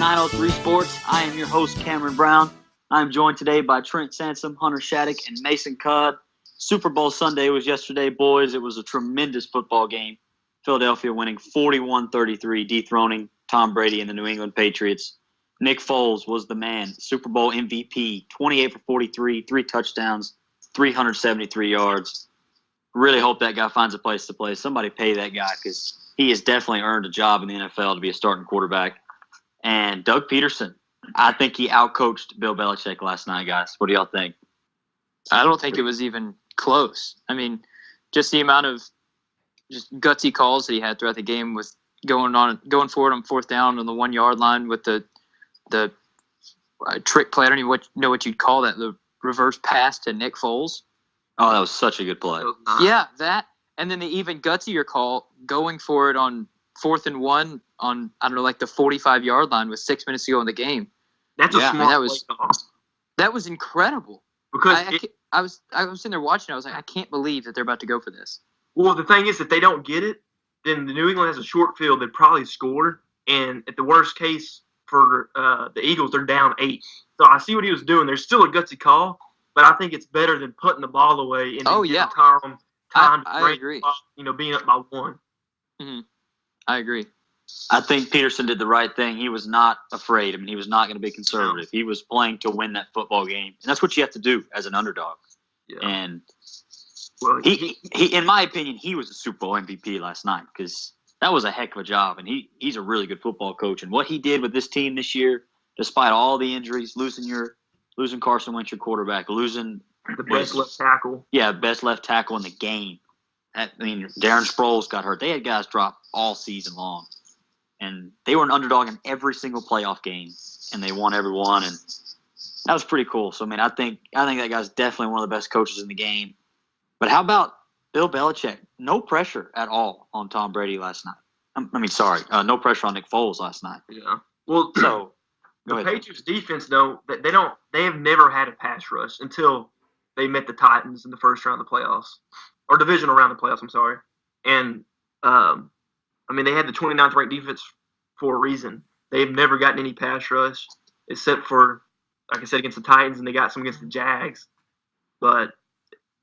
903 Sports. I am your host, Cameron Brown. I am joined today by Trent Sansom, Hunter Shattuck, and Mason Codd. Super Bowl Sunday was yesterday, boys. It was a tremendous football game. Philadelphia winning 41-33, dethroning Tom Brady and the New England Patriots. Nick Foles was the man, Super Bowl MVP, 28 for 43, 3 touchdowns, 373 yards. Really hope that guy finds a place to play. Somebody pay that guy because he has definitely earned a job in the NFL to be a starting quarterback. And Doug Peterson, I think he outcoached Bill Belichick last night, guys. What do y'all think? I don't think it was even close. I mean, just the amount of just gutsy calls that he had throughout the game with going forward on fourth down on the 1 yard line with the trick play. I don't even know what you'd call that. The reverse pass to Nick Foles. Oh, that was such a good play. Yeah, that. And then the even gutsier call going for it on 4th and 1 on, I don't know, like the 45-yard line with 6 minutes to go in the game. That's a smart play. That was incredible. Because I was sitting there watching. I was like, I can't believe that they're about to go for this. Well, the thing is, if they don't get it, then the New England has a short field. They'd probably score. And at the worst case for the Eagles, they're down 8. So I see what he was doing. There's still a gutsy call, but I think it's better than putting the ball away and time I agree. Being up by 1. Mm-hmm. I agree. I think Peterson did the right thing. He was not afraid. I mean, he was not going to be conservative. He was playing to win that football game, and that's what you have to do as an underdog. Yeah. And he, in my opinion, he was the Super Bowl MVP last night because that was a heck of a job, and he's a really good football coach. And what he did with this team this year, despite all the injuries, losing Carson Wentz, your quarterback, losing the best left tackle. Yeah, best left tackle in the game. Darren Sproles got hurt. They had guys drop all season long. And they were an underdog in every single playoff game, and they won every one. And that was pretty cool. So, I think that guy's definitely one of the best coaches in the game. But how about Bill Belichick? No pressure at all on Tom Brady last night. No pressure on Nick Foles last night. Yeah. Well, so the Patriots defense, though, they have never had a pass rush until they met the Titans in the first round of the playoffs, or divisional round of the playoffs. I'm sorry, and they had the 29th ranked defense for a reason. They've never gotten any pass rush except for, like I said, against the Titans, and they got some against the Jags. But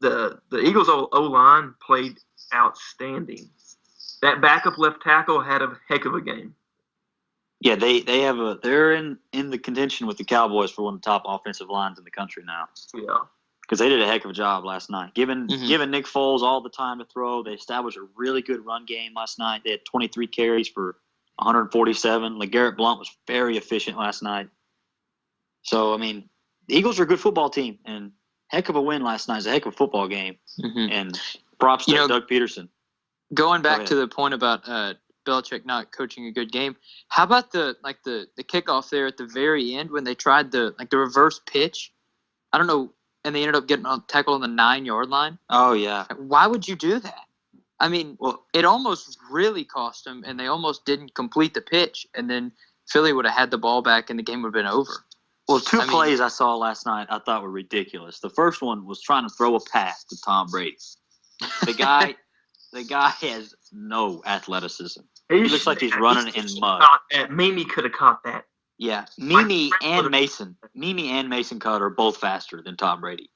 the Eagles' O-line played outstanding. That backup left tackle had a heck of a game. Yeah, they're in the contention with the Cowboys for one of the top offensive lines in the country now. Yeah. Because they did a heck of a job last night. Giving Nick Foles all the time to throw. They established a really good run game last night. They had 23 carries for 147. LeGarrette Blount was very efficient last night. So, the Eagles are a good football team, and heck of a win last night. It's a heck of a football game. Mm-hmm. And props to Doug Peterson. Going back to the point about Belichick not coaching a good game, how about the kickoff there at the very end when they tried the reverse pitch? I don't know. And they ended up getting tackled on the 9 yard line. Oh, yeah. Why would you do that? It almost really cost them, and they almost didn't complete the pitch. And then Philly would have had the ball back, and the game would have been over. Well, two plays I saw last night I thought were ridiculous. The first one was trying to throw a pass to Tom Brady. The guy has no athleticism. He looks like he's running in mud. Mimi could have caught that. Yeah, Mimi and Mason Codd are both faster than Tom Brady.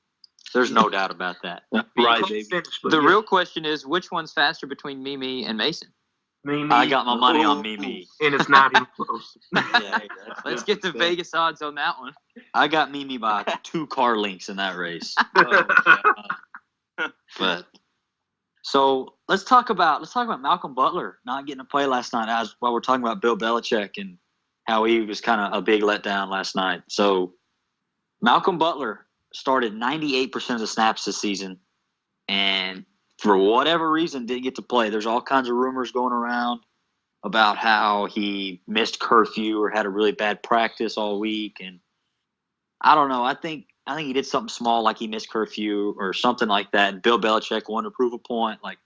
There's no doubt about that. Right, baby. The real question is, which one's faster between Mimi and Mason? Mimi. I got my money on Mimi. And it's not even close. Let's get the Vegas odds on that one. I got Mimi by 2 car lengths in that race. So let's talk about Malcolm Butler not getting to play last night while we're talking about Bill Belichick and how he was kind of a big letdown last night. So Malcolm Butler started 98% of the snaps this season, and for whatever reason didn't get to play. There's all kinds of rumors going around about how he missed curfew or had a really bad practice all week, and I don't know. I think he did something small like he missed curfew or something like that, and Bill Belichick wanted to prove a point like,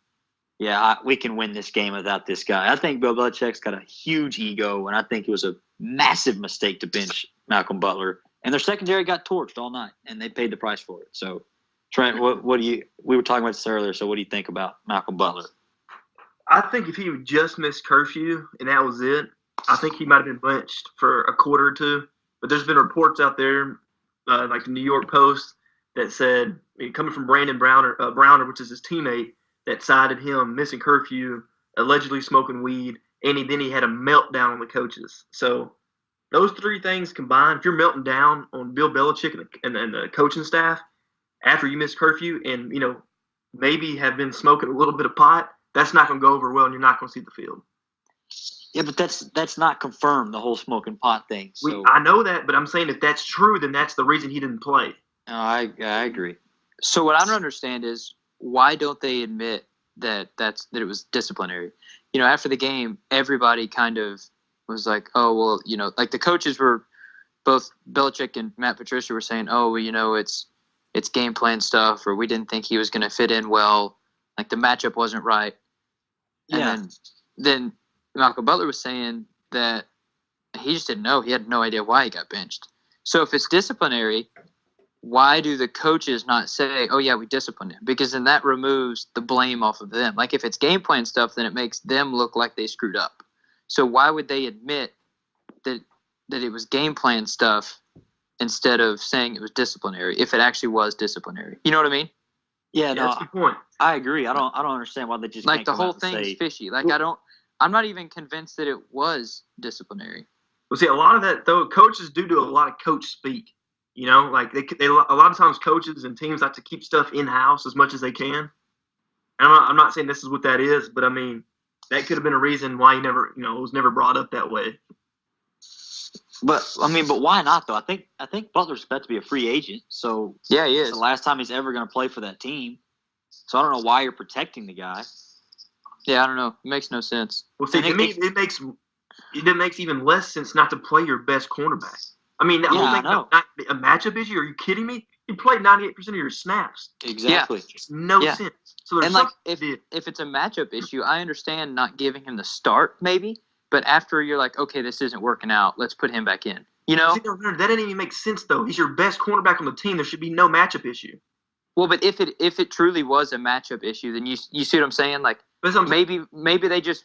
we can win this game without this guy. I think Bill Belichick's got a huge ego, and I think it was a massive mistake to bench Malcolm Butler. And their secondary got torched all night, and they paid the price for it. So, Trent, we were talking about this earlier, so what do you think about Malcolm Butler? I think if he would just missed curfew and that was it, I think he might have been benched for a quarter or two. But there's been reports out there, like the New York Post, that said, coming from Brandon Browner, which is his teammate, that cited him missing curfew, allegedly smoking weed, and then he had a meltdown on the coaches. So those three things combined, if you're melting down on Bill Belichick and the coaching staff after you miss curfew and, maybe have been smoking a little bit of pot, that's not going to go over well and you're not going to see the field. Yeah, but that's not confirmed, the whole smoking pot thing. So. I know that, but I'm saying if that's true, then that's the reason he didn't play. No, I agree. So what I don't understand is why don't they admit that it was disciplinary? After the game, everybody kind of was like, oh, well, like the coaches were, both Belichick and Matt Patricia were saying, oh, well, it's game plan stuff, or we didn't think he was going to fit in well. Like the matchup wasn't right. Yeah. And then Malcolm Butler was saying that he just didn't know. He had no idea why he got benched. So if it's disciplinary, why do the coaches not say, oh, yeah, we disciplined him? Because then that removes the blame off of them. Like if it's game plan stuff, then it makes them look like they screwed up. So why would they admit that it was game plan stuff instead of saying it was disciplinary if it actually was disciplinary? You know what I mean? Yeah, no, that's the point. I agree. I don't understand why they just like can't the come whole out and thing say, is fishy. Like I'm not even convinced that it was disciplinary. Well, see, a lot of that though, coaches do a lot of coach speak. Like they a lot of times coaches and teams like to keep stuff in house as much as they can. And I'm not saying this is what that is, but I mean that could have been a reason why he never, it was never brought up that way. But why not though? I think Butler's about to be a free agent, so yeah, he is. It's the last time he's ever going to play for that team. So I don't know why you're protecting the guy. Yeah, I don't know. It makes no sense. Well, see, to me, it makes even less sense not to play your best cornerback. I mean, that whole thing about not a matchup issue. Are you kidding me? You played 98% of your snaps. Exactly. Yeah. No sense. So and if it's a matchup issue, I understand not giving him the start, maybe. But after you're like, okay, this isn't working out, let's put him back in. See, that didn't even make sense though. He's your best cornerback on the team. There should be no matchup issue. Well, but if it truly was a matchup issue, then you see what I'm saying? Like maybe they just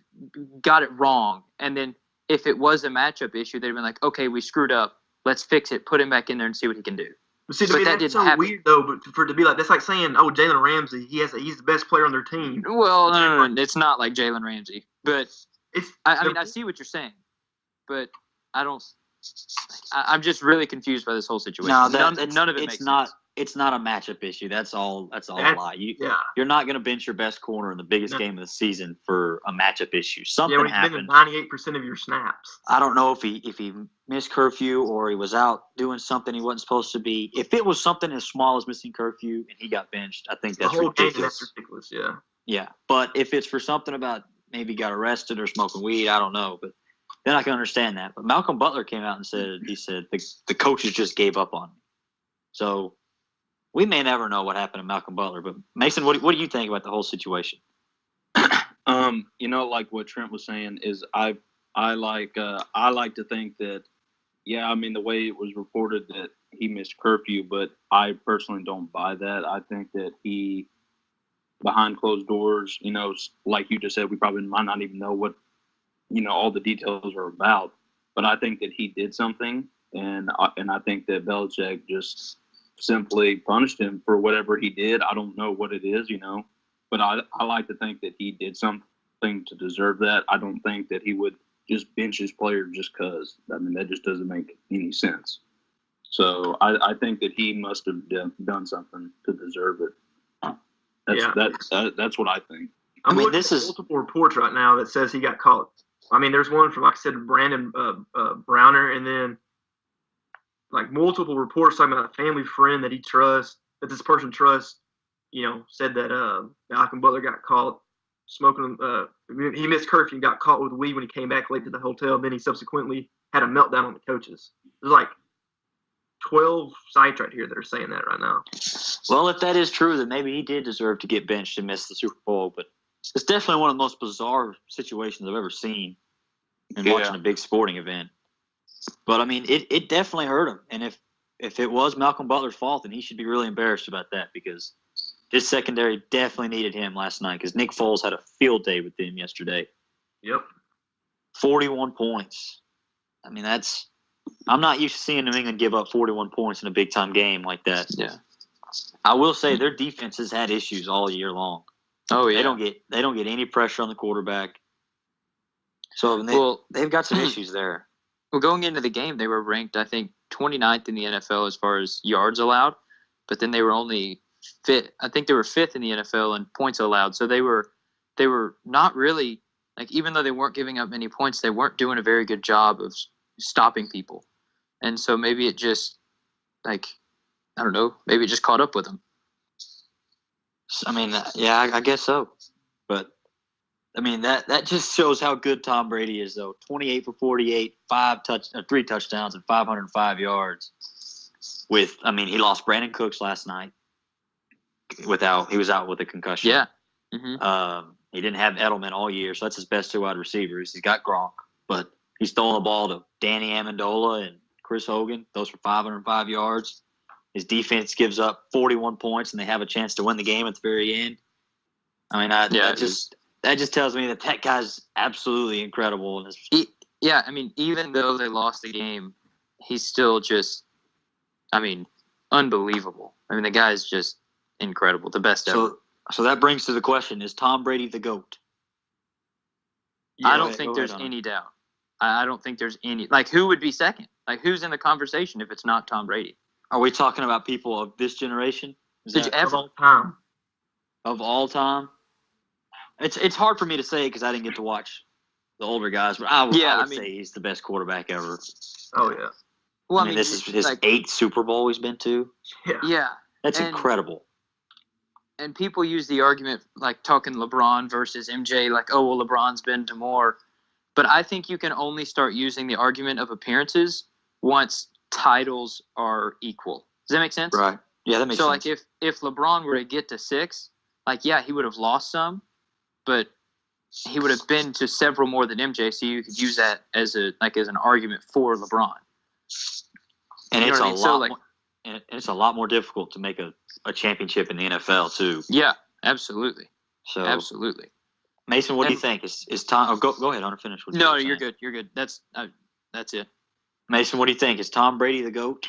got it wrong, and then if it was a matchup issue, they'd been like, okay, we screwed up. Let's fix it. Put him back in there and see what he can do. But see, to me, that's so weird though. But for it to be like that's like saying, oh, Jalen Ramsey, he's the best player on their team. Well, no, it's not like Jalen Ramsey, but I see what you're saying, but I don't. I'm just really confused by this whole situation. No, none of it makes sense. It's not a matchup issue. That's all a lie. You're not going to bench your best corner in the biggest game of the season for a matchup issue. Something happened. 98% of your snaps. I don't know if he missed curfew or he was out doing something he wasn't supposed to be. If it was something as small as missing curfew and he got benched, I think that's ridiculous. That's ridiculous. Yeah. Yeah, but if it's for something about maybe got arrested or smoking weed, I don't know, but then I can understand that. But Malcolm Butler came out and said the coaches just gave up on me. So we may never know what happened to Malcolm Butler. But Mason, what do you think about the whole situation? Like what Trent was saying is I like to think that, yeah, I mean the way it was reported that he missed curfew, but I personally don't buy that. I think that he, behind closed doors, like you just said, we probably might not even know what, all the details are about. But I think that he did something, and I think that Belichick just simply punished him for whatever he did. I don't know what it is, but I like to think that he did something to deserve that. I don't think that he would just bench his player just because. I mean, that just doesn't make any sense. So I think that he must have done something to deserve it. That's what I think. I mean, this is multiple reports right now that says he got caught. I mean, there's one from, like I said, Brandon Browner, and then like multiple reports talking about a family friend that this person trusts, said that Malcolm Butler got caught smoking. He missed curfew and got caught with weed when he came back late to the hotel. And then he subsequently had a meltdown on the coaches. There's like 12 sites right here that are saying that right now. Well, if that is true, then maybe he did deserve to get benched and miss the Super Bowl. But it's definitely one of the most bizarre situations I've ever seen in watching a big sporting event. But, I mean, it definitely hurt him. And if it was Malcolm Butler's fault, then he should be really embarrassed about that because his secondary definitely needed him last night because Nick Foles had a field day with them yesterday. Yep. 41 points. I mean, I'm not used to seeing New England give up 41 points in a big-time game like that. Yeah. I will say their defense has had issues all year long. Oh yeah. They don't get any pressure on the quarterback. So they've got some issues there. Well, going into the game, they were ranked, I think, 29th in the NFL as far as yards allowed, but then they were only fifth. I think they were fifth in the NFL in points allowed. So they were not really, like, even though they weren't giving up many points, they weren't doing a very good job of stopping people. And so maybe it just, like, I don't know, maybe it just caught up with them. I mean, yeah, I guess so. But I mean, that just shows how good Tom Brady is, though. 28 for 48, 3 touchdowns, and 505 yards. He lost Brandon Cooks last night. He was out with a concussion. Yeah. Mm-hmm. He didn't have Edelman all year, so that's his best 2 wide receivers. He's got Gronk, but he's throwing the ball to Danny Amendola and Chris Hogan. Those for 505 yards. His defense gives up 41 points, and they have a chance to win the game at the very end. I mean, that just tells me that guy's absolutely incredible. I mean, even though they lost the game, he's still just, I mean, unbelievable. I mean, the guy's just incredible, the best ever. So that brings to the question: is Tom Brady the GOAT? I don't think there's any doubt. I don't think there's any. Like, who would be second? Like, who's in the conversation if it's not Tom Brady? Are we talking about people of this generation? Of all time? Of all time? It's hard for me to say because I didn't get to watch the older guys, but I would say he's the best quarterback ever. Oh, yeah. Well, I mean this is his 8th Super Bowl he's been to. Yeah. That's incredible. And people use the argument, like, talking LeBron versus MJ, like, oh, well, LeBron's been to more. But I think you can only start using the argument of appearances once titles are equal. Does that make sense? Right. Yeah, that makes sense. So, like, if LeBron were to get to 6, like, yeah, he would have lost some, but he would have been to several more than MJ, so you could use that as an argument for LeBron. And it's a lot more difficult to make a championship in the NFL too. Yeah, absolutely. So absolutely. Mason, what do you think? Is Tom? Oh, go ahead, Hunter. Finish. No, you're good. You're good. That's it. Mason, what do you think? Is Tom Brady the GOAT?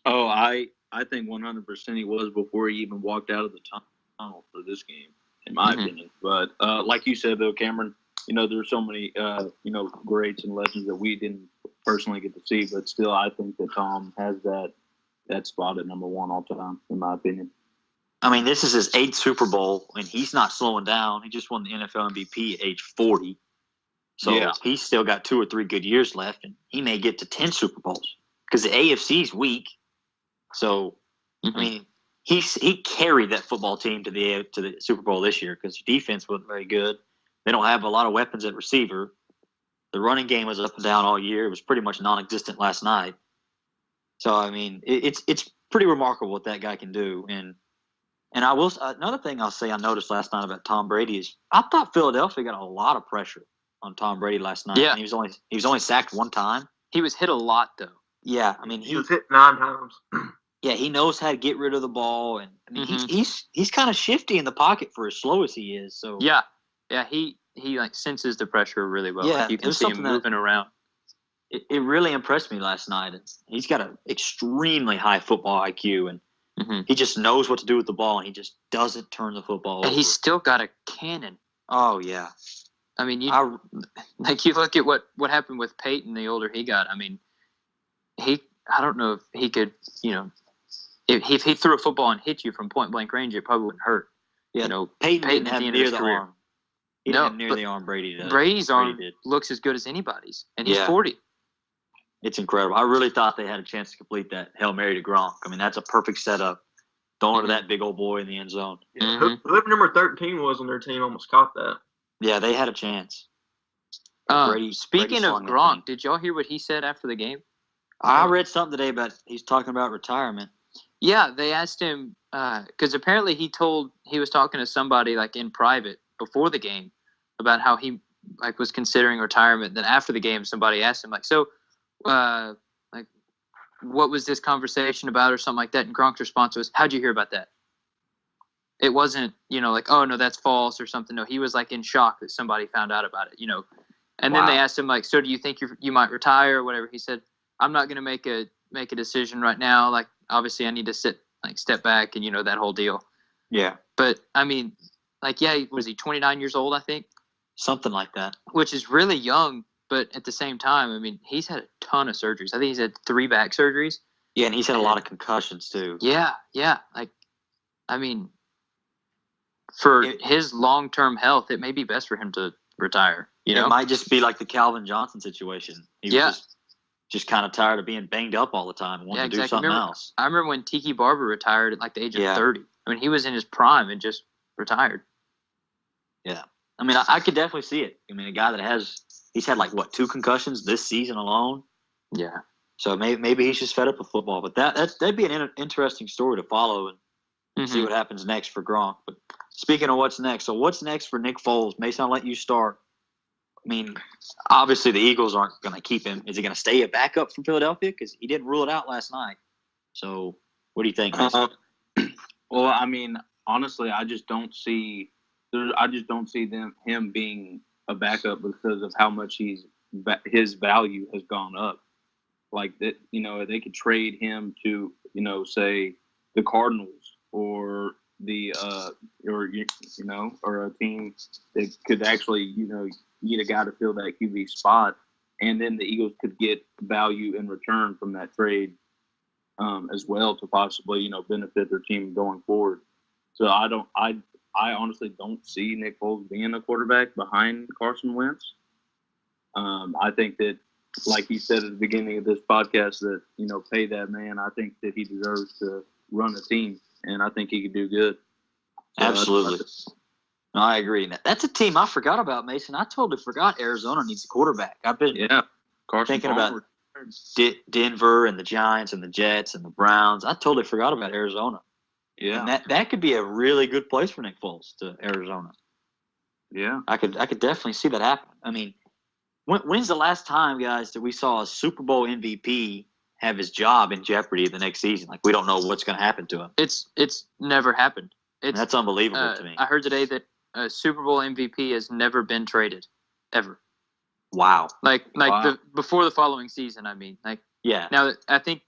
Oh, I think 100% he was before he even walked out of the tunnel for this game, in my opinion. But like you said, though, Cameron, there's so many greats and legends that we didn't personally get to see, but still, I think that Tom has that spot at number 1 all time, in my opinion. I mean, this is his 8th Super Bowl, and he's not slowing down. He just won the NFL MVP at age 40. So he's still got 2 or 3 good years left, and he may get to 10 Super Bowls because the AFC's weak. So, I mean, he carried that football team to the Super Bowl this year because the defense wasn't very good. They don't have a lot of weapons at receiver. The running game was up and down all year. It was pretty much non-existent last night. So, I mean, it's pretty remarkable what that guy can do. And I will another thing I'll say I noticed last night about Tom Brady is I thought Philadelphia got a lot of pressure on Tom Brady last night. Yeah. And he was only sacked 1 time. He was hit a lot though. Yeah, I mean he was hit 9 times. Yeah, he knows how to get rid of the ball, and I mean he's kind of shifty in the pocket for as slow as he is. So yeah, he like senses the pressure really well. Yeah, like you can see him moving around. It really impressed me last night. He's got an extremely high football IQ, and he just knows what to do with the ball, and he just doesn't turn the football over. And he's still got a cannon. Oh, yeah. I mean, you look at what happened with Peyton the older he got. I mean, I don't know if he could, if he threw a football and hit you from point-blank range, it probably wouldn't hurt. Yeah, Peyton didn't have near the arm. He didn't have near the arm Brady does. Brady's arm looks as good as anybody's, and he's 40. It's incredible. I really thought they had a chance to complete that Hail Mary to Gronk. I mean, that's a perfect setup. Throwing to that big old boy in the end zone. Yeah, whoever number 13 was on their team almost caught that. Yeah, they had a chance. Speaking of Gronk, did y'all hear what he said after the game? I read something today about he's talking about retirement. Yeah, they asked him because apparently he was talking to somebody like in private before the game about how he like was considering retirement. Then after the game, somebody asked him like, so like what was this conversation about or something like that? And Gronk's response was, how'd you hear about that? It wasn't, like, oh no, that's false or something. No, he was like in shock that somebody found out about it, And then they asked him, like, so do you think you might retire or whatever? He said, I'm not going to make a decision right now. Like, obviously I need to step back and, that whole deal. Yeah. But, I mean, like, yeah, was he 29 years old, I think? Something like that. Which is really young, but at the same time, I mean, he's had a ton of surgeries. I think he's had 3 back surgeries. Yeah, and he's had a lot of concussions, too. Yeah. Like, I mean, for his long-term health, it may be best for him to retire. It might just be like the Calvin Johnson situation. He was just kind of tired of being banged up all the time and wanted to do something else. I remember when Tiki Barber retired at like the age of 30. I mean, he was in his prime and just retired. Yeah. I mean, I could definitely see it. I mean, a guy that he's had like, 2 concussions this season alone? Yeah. So maybe he's just fed up with football. But that'd be an interesting story to follow and see what happens next for Gronk. But speaking of what's next, so what's next for Nick Foles? Mason, I'll let you start. I mean, obviously the Eagles aren't going to keep him. Is he going to stay a backup from Philadelphia? Because he didn't rule it out last night. So what do you think, Mason? Well, I mean, honestly, I just don't see him being a backup because of how much his value has gone up. Like that, they could trade him to, say the Cardinals or or a team that could actually, need a guy to fill that QB spot, and then the Eagles could get value in return from that trade as well to possibly, benefit their team going forward. So I honestly don't see Nick Foles being a quarterback behind Carson Wentz. I think that, like he said at the beginning of this podcast, that, pay that man. I think that he deserves to run a team, and I think he could do good. So absolutely. No, I agree. That's a team I forgot about, Mason. I totally forgot Arizona needs a quarterback. I've been thinking about Denver and the Giants and the Jets and the Browns. I totally forgot about Arizona. Yeah, and that could be a really good place for Nick Foles to Arizona. Yeah, I could definitely see that happen. I mean, when's the last time, guys, that we saw a Super Bowl MVP have his job in jeopardy the next season? Like, we don't know what's going to happen to him. It's never happened. That's unbelievable to me. I heard today that a Super Bowl MVP has never been traded, ever. Wow. Before the following season, I mean. Yeah. Now, I think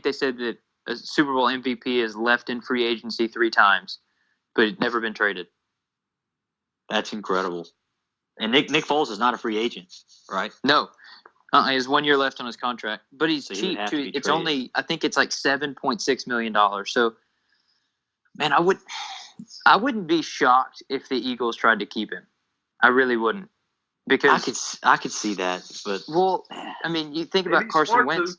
they said that a Super Bowl MVP has left in free agency 3 times, but it's never been traded. That's incredible. And Nick Foles is not a free agent, right? No. He has 1 year left on his contract, but he's cheap too. It's only, I think it's like $7.6 million. So, man, I wouldn't be shocked if the Eagles tried to keep him. I really wouldn't, because I could see that. But I mean, you think about Carson Wentz.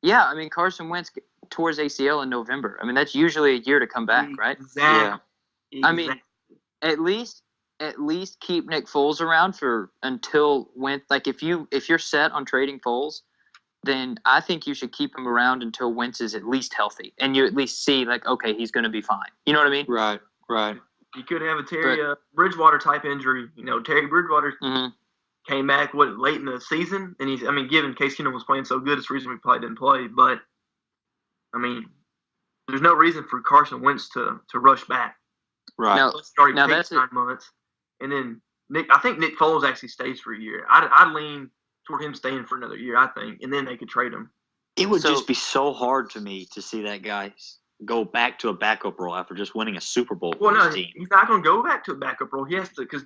Yeah, I mean, Carson Wentz tore his ACL in November. I mean, that's usually a year to come back, right? Exactly. Yeah. I mean, at least keep Nick Foles around until Wentz. Like, if you're set on trading Foles, then I think you should keep him around until Wentz is at least healthy, and you at least see, like, okay, he's going to be fine. You know what I mean? Right. You could have a Terry Bridgewater type injury. Terry Bridgewater came back late in the season, and given Case Keenum was playing so good, it's the reason we probably didn't play. But I mean, there's no reason for Carson Wentz to rush back. Right. Now that's 9 months, and then I think Nick Foles actually stays for a year. I lean toward him staying for another year, I think, and then they could trade him. It would just be so hard to me to see that guy go back to a backup role after just winning a Super Bowl for his team. He's not going to go back to a backup role. He has to, because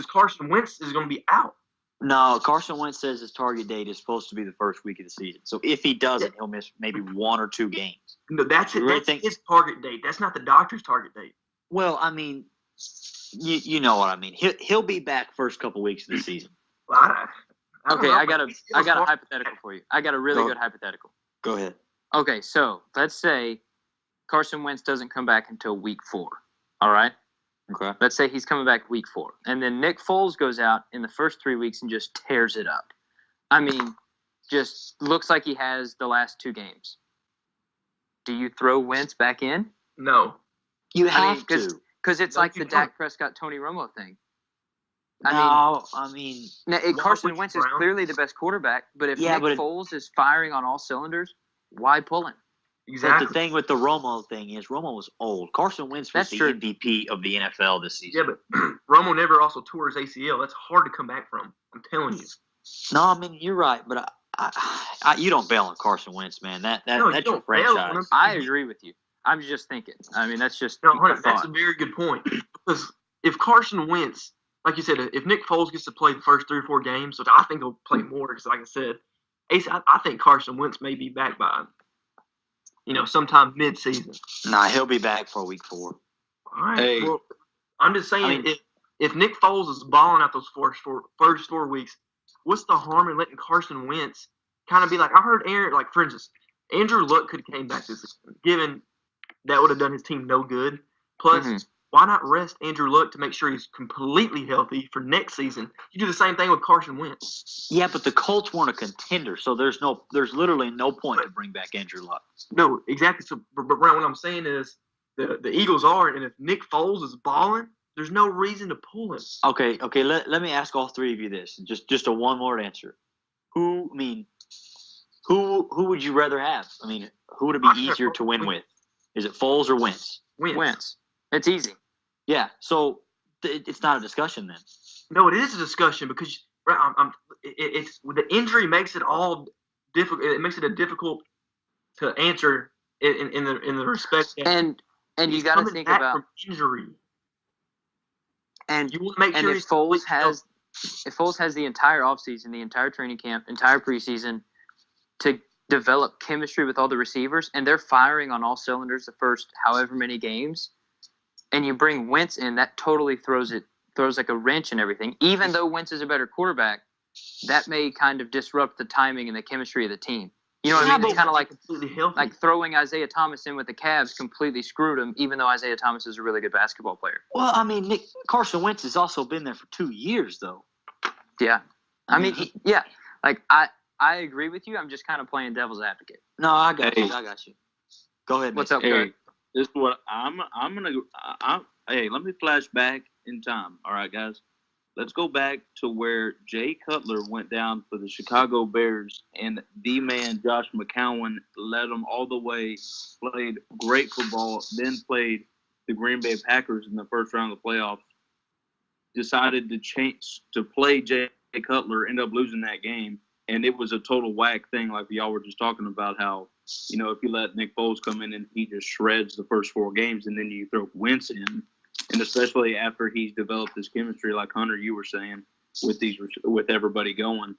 Carson Wentz is going to be out. No, Carson Wentz says his target date is supposed to be the first week of the season. So if he doesn't, he'll miss maybe 1 or 2 games. No, that's it. That's his target date. That's not the doctor's target date. Well, I mean, you know what I mean. He'll be back first couple weeks of the season. Well, I got a hypothetical for you. I got a really good hypothetical. Go ahead. Okay, so let's say Carson Wentz doesn't come back until week 4. All right? Okay. Let's say he's coming back week 4. And then Nick Foles goes out in the first 3 weeks and just tears it up. I mean, just looks like he has the last 2 games. Do you throw Wentz back in? No. You have to. Because it's like the Dak Prescott, Tony Romo thing. Carson Wentz is clearly the best quarterback, but if Nick Foles is firing on all cylinders, why pull him? Exactly. But the thing with the Romo thing is Romo was old. Carson Wentz was the MVP of the NFL this season. Yeah, but Romo never also tore his ACL. That's hard to come back from. I'm telling you. No, I mean you're right, but you don't bail on Carson Wentz, man. That's you your don't bail on franchise. him. I agree with you. I'm just thinking. I mean, that's just No, a Hunter, that's thought. a very good point. Because if Carson Wentz, like you said, if Nick Foles gets to play the first 3 or 4 games, which I think he'll play more, because like I said, Ace, I think Carson Wentz may be back by, sometime mid-season. Nah, he'll be back for week 4. All right. Hey. Well, I'm just saying, I mean- if Nick Foles is balling out those first 4 weeks, what's the harm in letting Carson Wentz kind of be like? I heard for instance, Andrew Luck could have came back this season, given that would have done his team no good. Plus, Mhm. why not rest Andrew Luck to make sure he's completely healthy for next season? You do the same thing with Carson Wentz. Yeah, but the Colts weren't a contender, so there's literally no point to bring back Andrew Luck. No, exactly. So, but Brian, what I'm saying is the Eagles are, and if Nick Foles is balling, there's no reason to pull him. Okay. Let me ask all three of you this, just a one-word answer. Who would you rather have? I mean, who would it be easier to win with? Is it Foles or Wentz? Wentz. It's easy. Yeah. So it's not a discussion then. No, it is a discussion because it's the injury makes it all difficult. It makes it difficult to answer in the respect that And you he's got to coming think back about from injury. and You want to make and sure if Foles has the entire offseason, the entire training camp, entire preseason to develop chemistry with all the receivers, and they're firing on all cylinders the first however many games, and you bring Wentz in, that totally throws like a wrench in everything. Even though Wentz is a better quarterback, that may kind of disrupt the timing and the chemistry of the team. You know what I mean? It's kind of completely healthy. like throwing Isaiah Thomas in with the Cavs completely screwed him, even though Isaiah Thomas is a really good basketball player. Well, I mean, Carson Wentz has also been there for 2 years, though. Yeah. I mean, like I agree with you. I'm just kind of playing devil's advocate. No, I got Hey. you. I got you. Go ahead. What's Mitch. up, Hey, Craig? this is what hey, let me flash back in time. All right, guys. Let's go back to where Jay Cutler went down for the Chicago Bears, and the man Josh McCown led them all the way, played great football, then played the Green Bay Packers in the first round of the playoffs, decided to change to play Jay Cutler, ended up losing that game, and it was a total whack thing like y'all were just talking about how, if you let Nick Foles come in and he just shreds the first 4 games and then you throw Wentz in, and especially after he's developed this chemistry, like Hunter, you were saying, with everybody going,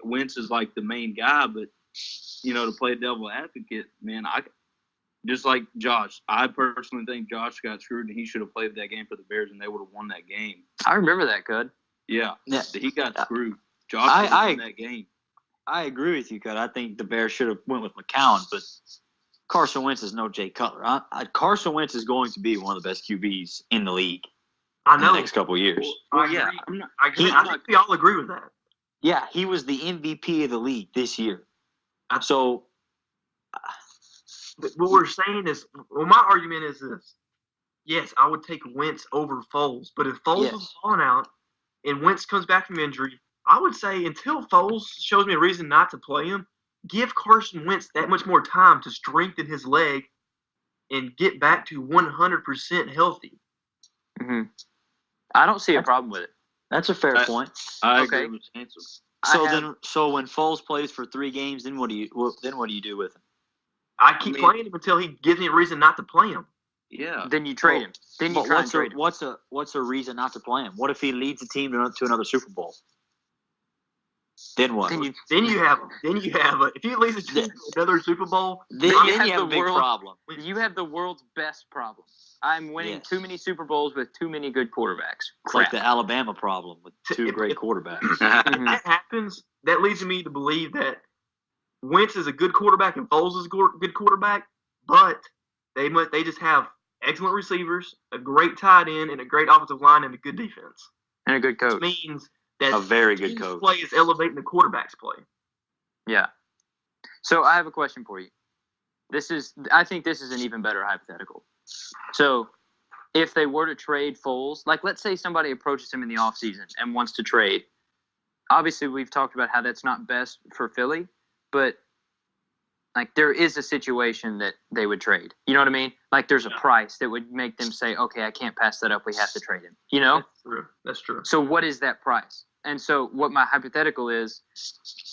Wentz is like the main guy, but to play devil advocate, man, just like Josh, I personally think Josh got screwed and he should have played that game for the Bears and they would have won that game. I remember that, good. Yeah, Yeah. he got screwed. Josh should have won that game. I agree with you, Cut. I think the Bears should have went with McCown, but Carson Wentz is no Jay Cutler. Carson Wentz is going to be one of the best QBs in the league I in know. the next couple of years. I yeah, agree. I'm not, I think we all agree with that. Yeah, he was the MVP of the league this year. I- So, But what we're saying is, my argument is this. Yes, I would take Wentz over Foles, but if Foles Yes. is falling out and Wentz comes back from injury, I would say until Foles shows me a reason not to play him, give Carson Wentz that much more time to strengthen his leg and get back to 100% healthy. Mm-hmm. I don't see a problem with it. that's a fair point. I Okay. agree with Hanson. So when Foles plays for 3 games, then what do you do with him? I keep I mean- playing him until he gives me a reason not to play him. Yeah. Then you trade him. Then you But try and trade him. what's a reason not to play him? What if he leads the team to another Super Bowl? Then what? Then you Then you have if he leads the team to another Super Bowl, Then you you have have the a big world- problem. have the world's best problem. I'm winning Yes. too many Super Bowls with too many good quarterbacks. It's Crap. like the Alabama problem with 2 If- great if- quarterbacks. Mhm. that happens, that leads me to believe that Wentz is a good quarterback and Foles is a good quarterback, but they just have excellent receivers, a great tight end, and a great offensive line and a good defense. And a good coach. Which means that A very the good team's coach. play is elevating the quarterback's play. Yeah. So I have a question for you. I think this is an even better hypothetical. So if they were to trade Foles, like let's say somebody approaches him in the offseason and wants to trade. Obviously, we've talked about how that's not best for Philly, but like there is a situation that they would trade. You know what I mean? Like there's a price that would make them say, okay, I can't pass that up. We have to trade him. You know? That's true. That's true. So what is that price? And so what my hypothetical is,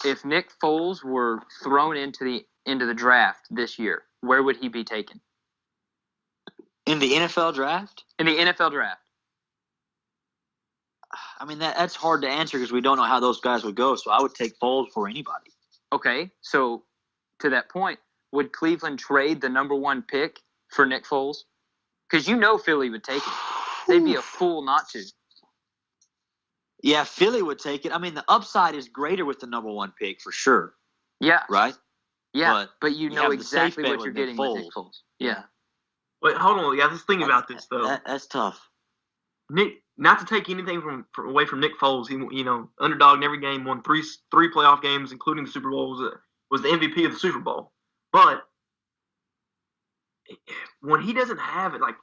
if Nick Foles were thrown into the draft this year, where would he be taken? In the NFL draft? In the NFL draft. I mean, that's hard to answer because we don't know how those guys would go. So I would take Foles for anybody. Okay, so to that point, would Cleveland trade the number 1 pick for Nick Foles? Because you know Philly would take it. They'd be a fool not to. Yeah, Philly would take it. I mean, the upside is greater with the number 1 pick for sure. Yeah. Right? Yeah, but you know have the exactly safe bet what you're with Nick getting with Nick Foles. Foles. Yeah. Wait, hold on. Yeah, just think about this though. That's tough. Nick, not to take anything away from Nick Foles, he underdog in every game, won three playoff games, including the Super Bowl. Was the MVP of the Super Bowl. But when he doesn't have it, like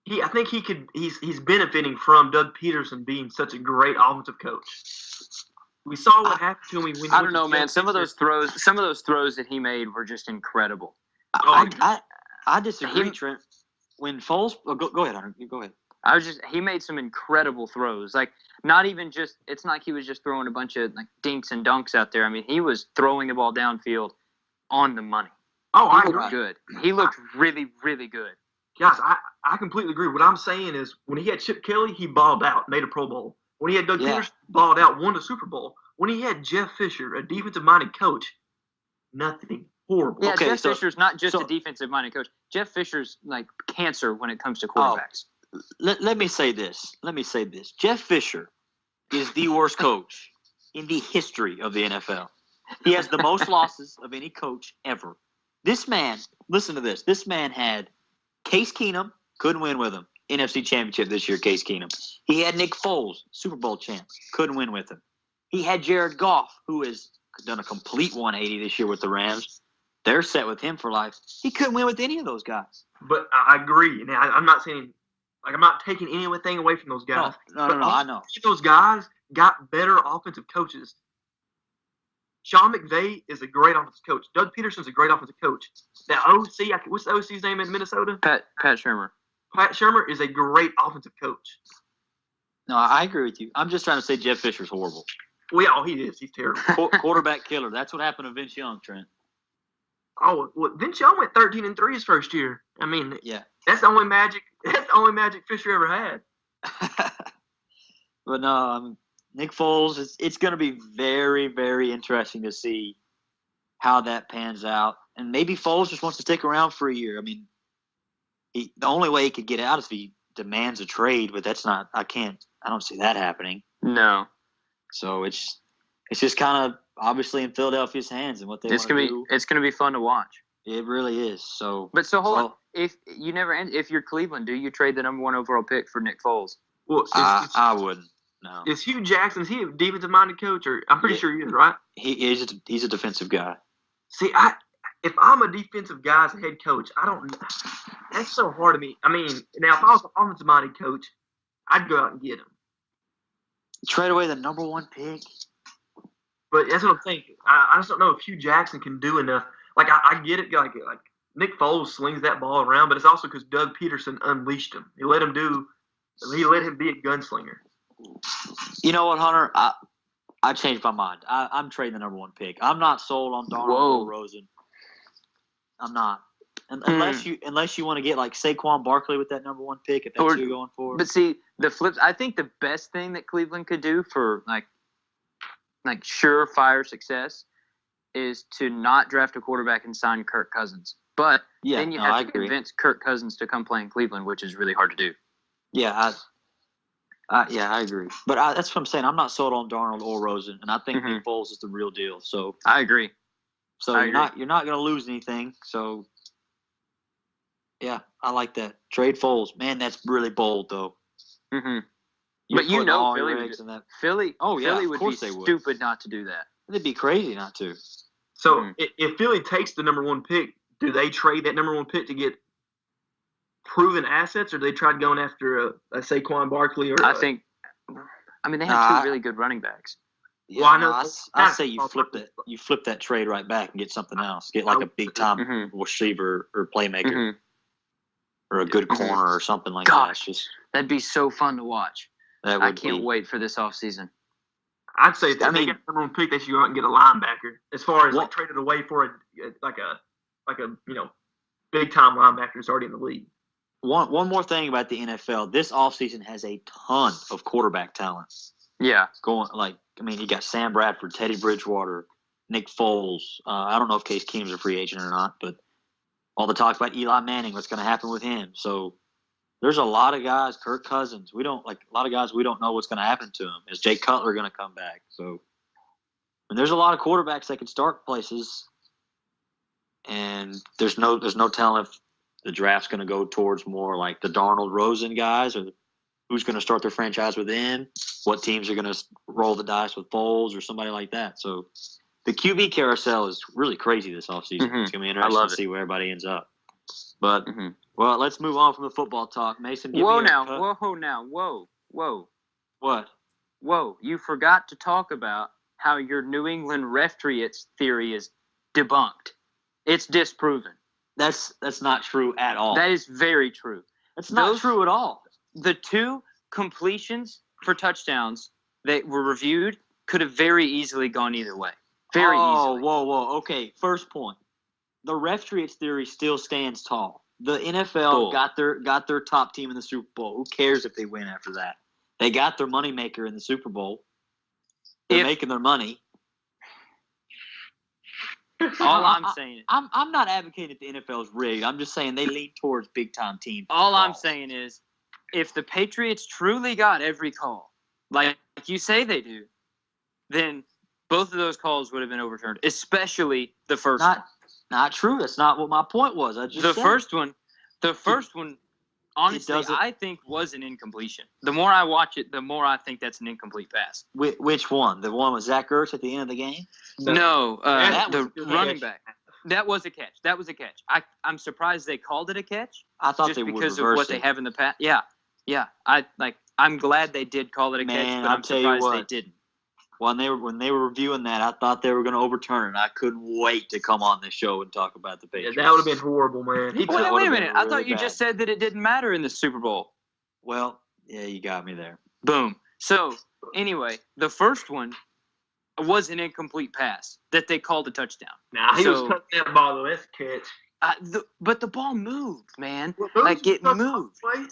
I think he's benefiting from Doug Peterson being such a great offensive coach. We saw what happened to him when I don't know, man. Some of those throws that he made were just incredible. I disagree, Trent. When Foles, go ahead, Hunter. You go ahead. He made some incredible throws. Like, not even just, it's not like he was just throwing a bunch of like dinks and dunks out there. I mean, he was throwing the ball downfield on the money. Oh, He looked good. He looked really, really good. Guys, I completely agree. What I'm saying is when he had Chip Kelly, he balled out, made a Pro Bowl. When he had Doug Peterson, balled out, won the Super Bowl. When he had Jeff Fisher, a defensive-minded coach, nothing. Horrible. Yeah, Jeff Fisher's not just a defensive-minded coach. Jeff Fisher's like cancer when it comes to quarterbacks. Let me say this. Jeff Fisher is the worst coach in the history of the NFL. He has the most losses of any coach ever. This man, listen to this. This man had Case Keenum, couldn't win with him. NFC Championship this year, Case Keenum. He had Nick Foles, Super Bowl champ, couldn't win with him. He had Jared Goff, who has done a complete 180 this year with the Rams. They're set with him for life. He couldn't win with any of those guys. But I agree. And I'm not saying – I'm not taking anything away from those guys. No, I know. Those guys got better offensive coaches. Sean McVay is a great offensive coach. Doug Peterson's a great offensive coach. The OC, what's the OC's name in Minnesota? Pat Shurmur. Pat Shurmur is a great offensive coach. No, I agree with you. I'm just trying to say Jeff Fisher's horrible. Well, he is. He's terrible. Quarterback killer. That's what happened to Vince Young, Trent. Oh, well, Vince Young went 13-3 his first year. I mean, yeah, that's the only magic. That's the only magic Fisher ever had. But no, Nick Foles. It's going to be very, very interesting to see how that pans out. And maybe Foles just wants to stick around for a year. I mean, the only way he could get out is if he demands a trade, but that's not. I don't see that happening. No. So it's just kind of obviously in Philadelphia's hands and what they want to do. It's gonna be fun to watch. It really is. So, hold on. If you're Cleveland, do you trade the number 1 overall pick for Nick Foles? Well, I wouldn't. No. Is Hugh Jackson? Is he a defensive-minded coach? Or I'm pretty sure he is, right? He's a defensive guy. See, if I'm a defensive guy as a head coach, I don't. That's so hard to me. I mean, now if I was an offensive-minded coach, I'd go out and get him. Trade away the number 1 pick. But that's what I'm thinking. I just don't know if Hugh Jackson can do enough. Like I get it, like Nick Foles slings that ball around, but it's also because Doug Peterson unleashed him. He let him be a gunslinger. You know what, Hunter? I changed my mind. I'm trading the number 1 pick. I'm not sold on Darnold or Rosen. I'm not. Unless you want to get like Saquon Barkley with that number 1 pick, if that's who you're going for. But see, I think the best thing that Cleveland could do for like surefire success is to not draft a quarterback and sign Kirk Cousins. But then you have to convince Kirk Cousins to come play in Cleveland, which is really hard to do. Yeah, I agree. But that's what I'm saying. I'm not sold on Darnold or Rosen, and I think Nick Foles is the real deal. So I agree. So you're not going to lose anything. So yeah, I like that. Trade Foles, man. That's really bold, though. Mm-hmm. But Philly would be stupid stupid not to do that. They'd be crazy not to. So if Philly takes the number 1 pick, do they trade that number 1 pick to get proven assets, or do they try going after a Saquon Barkley? Or they have 2 really good running backs. Yeah, Well, I no, know I say you flip that trade right back and get something else. Get like a big time Mhm. receiver or playmaker Mhm. or a good Mhm. corner or something like Gosh. that. Just That'd be so fun to watch. that I would can't be. wait for this offseason. I'd say if I they mean- get the number one pick, they should go out and get a linebacker. As far as Well- like trade it away for a big time linebacker who's already in the league. One more thing about the NFL. This offseason has a ton of quarterback talent. Yeah. You got Sam Bradford, Teddy Bridgewater, Nick Foles. I don't know if Case Keenum's a free agent or not, but all the talk about Eli Manning, what's going to happen with him. So there's a lot of guys, Kirk Cousins. A lot of guys we don't know what's going to happen to him. Is Jay Cutler going to come back? So and there's a lot of quarterbacks that can start places, and there's no telling if the draft's going to go towards more like the Darnold Rosen guys, or who's going to start their franchise with him, what teams are going to roll the dice with Foles or somebody like that. So the QB carousel is really crazy this offseason. Mhm. It's going to be interesting love to it. see where everybody ends up. But, Mhm. well, let's move on from the football talk. Mason, give Whoa me a now. cut. Whoa now. Whoa. What? Whoa. You forgot to talk about how your New England Reftriots theory is debunked. It's disproven. That's not true at all. That is very true. That's not those- true at all. The 2 completions for touchdowns that were reviewed could have very easily gone either way. Very easily. Whoa. Okay, first point. The Reftriots theory still stands tall. The NFL Bull. got their top team in the Super Bowl. Who cares if they win after that? They got their moneymaker in the Super Bowl. They're making their money. All I'm saying is, I'm not advocating that the NFL is rigged. I'm just saying they lean towards big time teams. all I'm saying is, if the Patriots truly got every call, like you say they do, then both of those calls would have been overturned, especially the first one. Not true. That's not what my point was. I just The said. first one, honestly, doesn't- I think was an incompletion. The more I watch it, the more I think that's an incomplete pass. Which one? The one with Zach Ertz at the end of the game? No, that the was a running catch. back. That was a catch. I'm surprised they called it a catch. I thought just they would because of reverse what they it. have in the past. Yeah. I'm glad they did call it a catch, Man, but I'll I'm tell you surprised they what. didn't. When they were reviewing that, I thought they were going to overturn it. I couldn't wait to come on this show and talk about the Yeah, Patriots. that would have been horrible, man. Wait a would've minute. been I thought really you bad. just said that it didn't matter in the Super Bowl. Well, yeah, you got me there. Boom. So, anyway, the first one was an incomplete pass that they called a touchdown. Nah, he was So- cutting that ball though. That's a catch. But the ball moved, man. What, Like, it Boone's moved. play?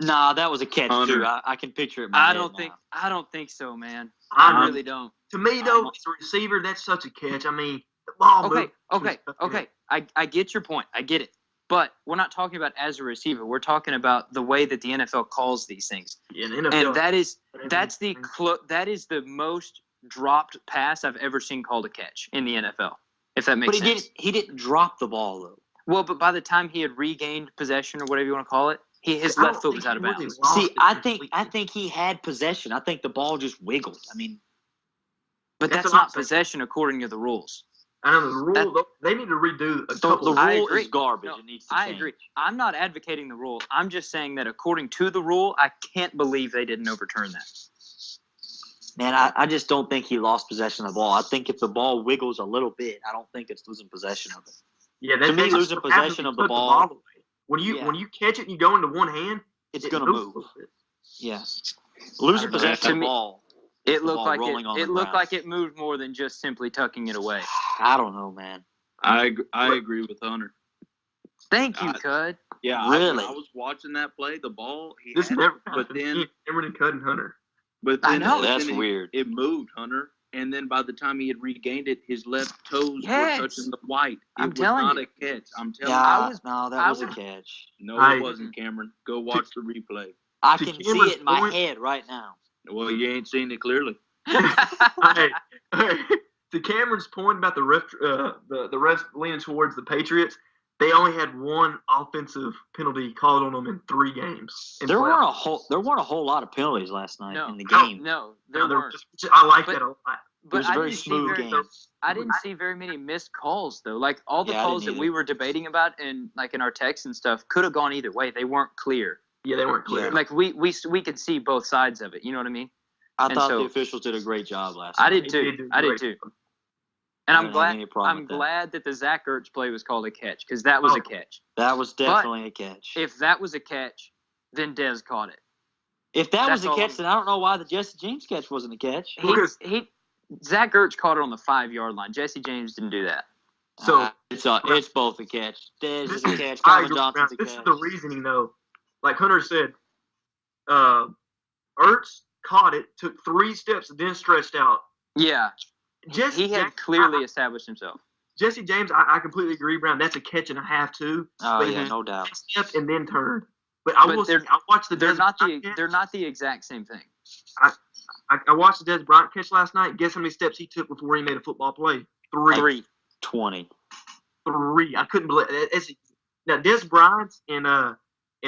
Nah, that was a catch Hunter. too. I can picture it. In my I head don't now. think so, man. I I know. really don't. To me, though, as a receiver, that's such a catch. I mean, the ball moved. Okay. I get your point. I get it. But we're not talking about as a receiver. We're talking about the way that the NFL calls these things. Yeah, the NFL. And that is the most dropped pass I've ever seen called a catch in the NFL. If that makes But sense. he didn't drop the ball though. Well, but by the time he had regained possession or whatever you want to call it, his I don't left foot think was out of he really bounds. lost See, it I completely. think he had possession. I think the ball just wiggled. I mean, But That's that's what I'm not saying. possession according to the rules. I know the rule. They need to redo a the couple. I rule agree. is garbage. No, It needs to I change. agree. I'm not advocating the rule. I'm just saying that according to the rule, I can't believe they didn't overturn that. Man, I just don't think he lost possession of the ball. I think if the ball wiggles a little bit, I don't think it's losing possession of it. Yeah, To me, that's losing what happens possession when of you the put ball- away. When you Yeah. when you catch it and you go into one hand, It's it going to moves a move. little bit. Yeah. Losing know. possession To of the me- ball. It the looked ball like rolling on it the looked ground. like it moved more than just simply tucking it away. I don't know, man. I agree with Hunter. Thank you, I- Cud. Yeah, Really? I was watching that play. The ball, he This had never it, but happened. then Cameron and Hunter. I know. That's then weird. It moved, Hunter, and then by the time he had regained it, his left toes Yes. were touching the white. It I'm was telling not you. a catch. I'm telling Yeah, you. no, that I was a was- catch. No, I- it wasn't, Cameron. Go watch the replay. I To can see Cameron's it in my point- head right now. Well, you ain't seen it clearly. Hey, to Cameron's point about the refs leaning towards the Patriots, they only had one offensive penalty called on them in 3 games. in There playoffs. weren't a whole lot of penalties last night No, in the no, game. No, No, there they're weren't. I like But- that a lot. It But was a I very didn't see smooth very game. I didn't see very many missed calls though. Like all the Yeah, I calls didn't that we were debating about and like in our texts and stuff could have gone either way. They weren't clear. Yeah, they weren't clear. Yeah. Like we could see both sides of it. You know what I mean? I And thought so- the officials did a great job last I night. did He too. did do I did great. too. I And I'm don't have glad. any problem I'm with that. glad that the Zach Ertz play was called a catch because that was Oh. a catch. That was definitely a catch. If that was a catch, then Dez caught it. If that was That's a all catch, I'm- then I don't know why the Jesse James catch wasn't a catch. Because- Zach Ertz caught it on the 5-yard line. Jesse James didn't do that. So It's both a catch. Dez is a catch. I Calvin agree. Johnson's a This catch. is the reasoning, though. Like Hunter said, Ertz caught it, took 3 steps, and then stretched out. Yeah, Jesse he had James, clearly established himself. Jesse James, I completely agree, Brown. That's a catch and a half too. Oh But yeah, he no doubt. stepped and then turned. But I But will say, they're- I watched the They're Dez not Bryant the catch. they're not the exact same thing. I watched the Dez Bryant catch last night. Guess how many steps he took before he made a football play? 3. 3. 20. 3. I couldn't believe it. Now Dez Bryant and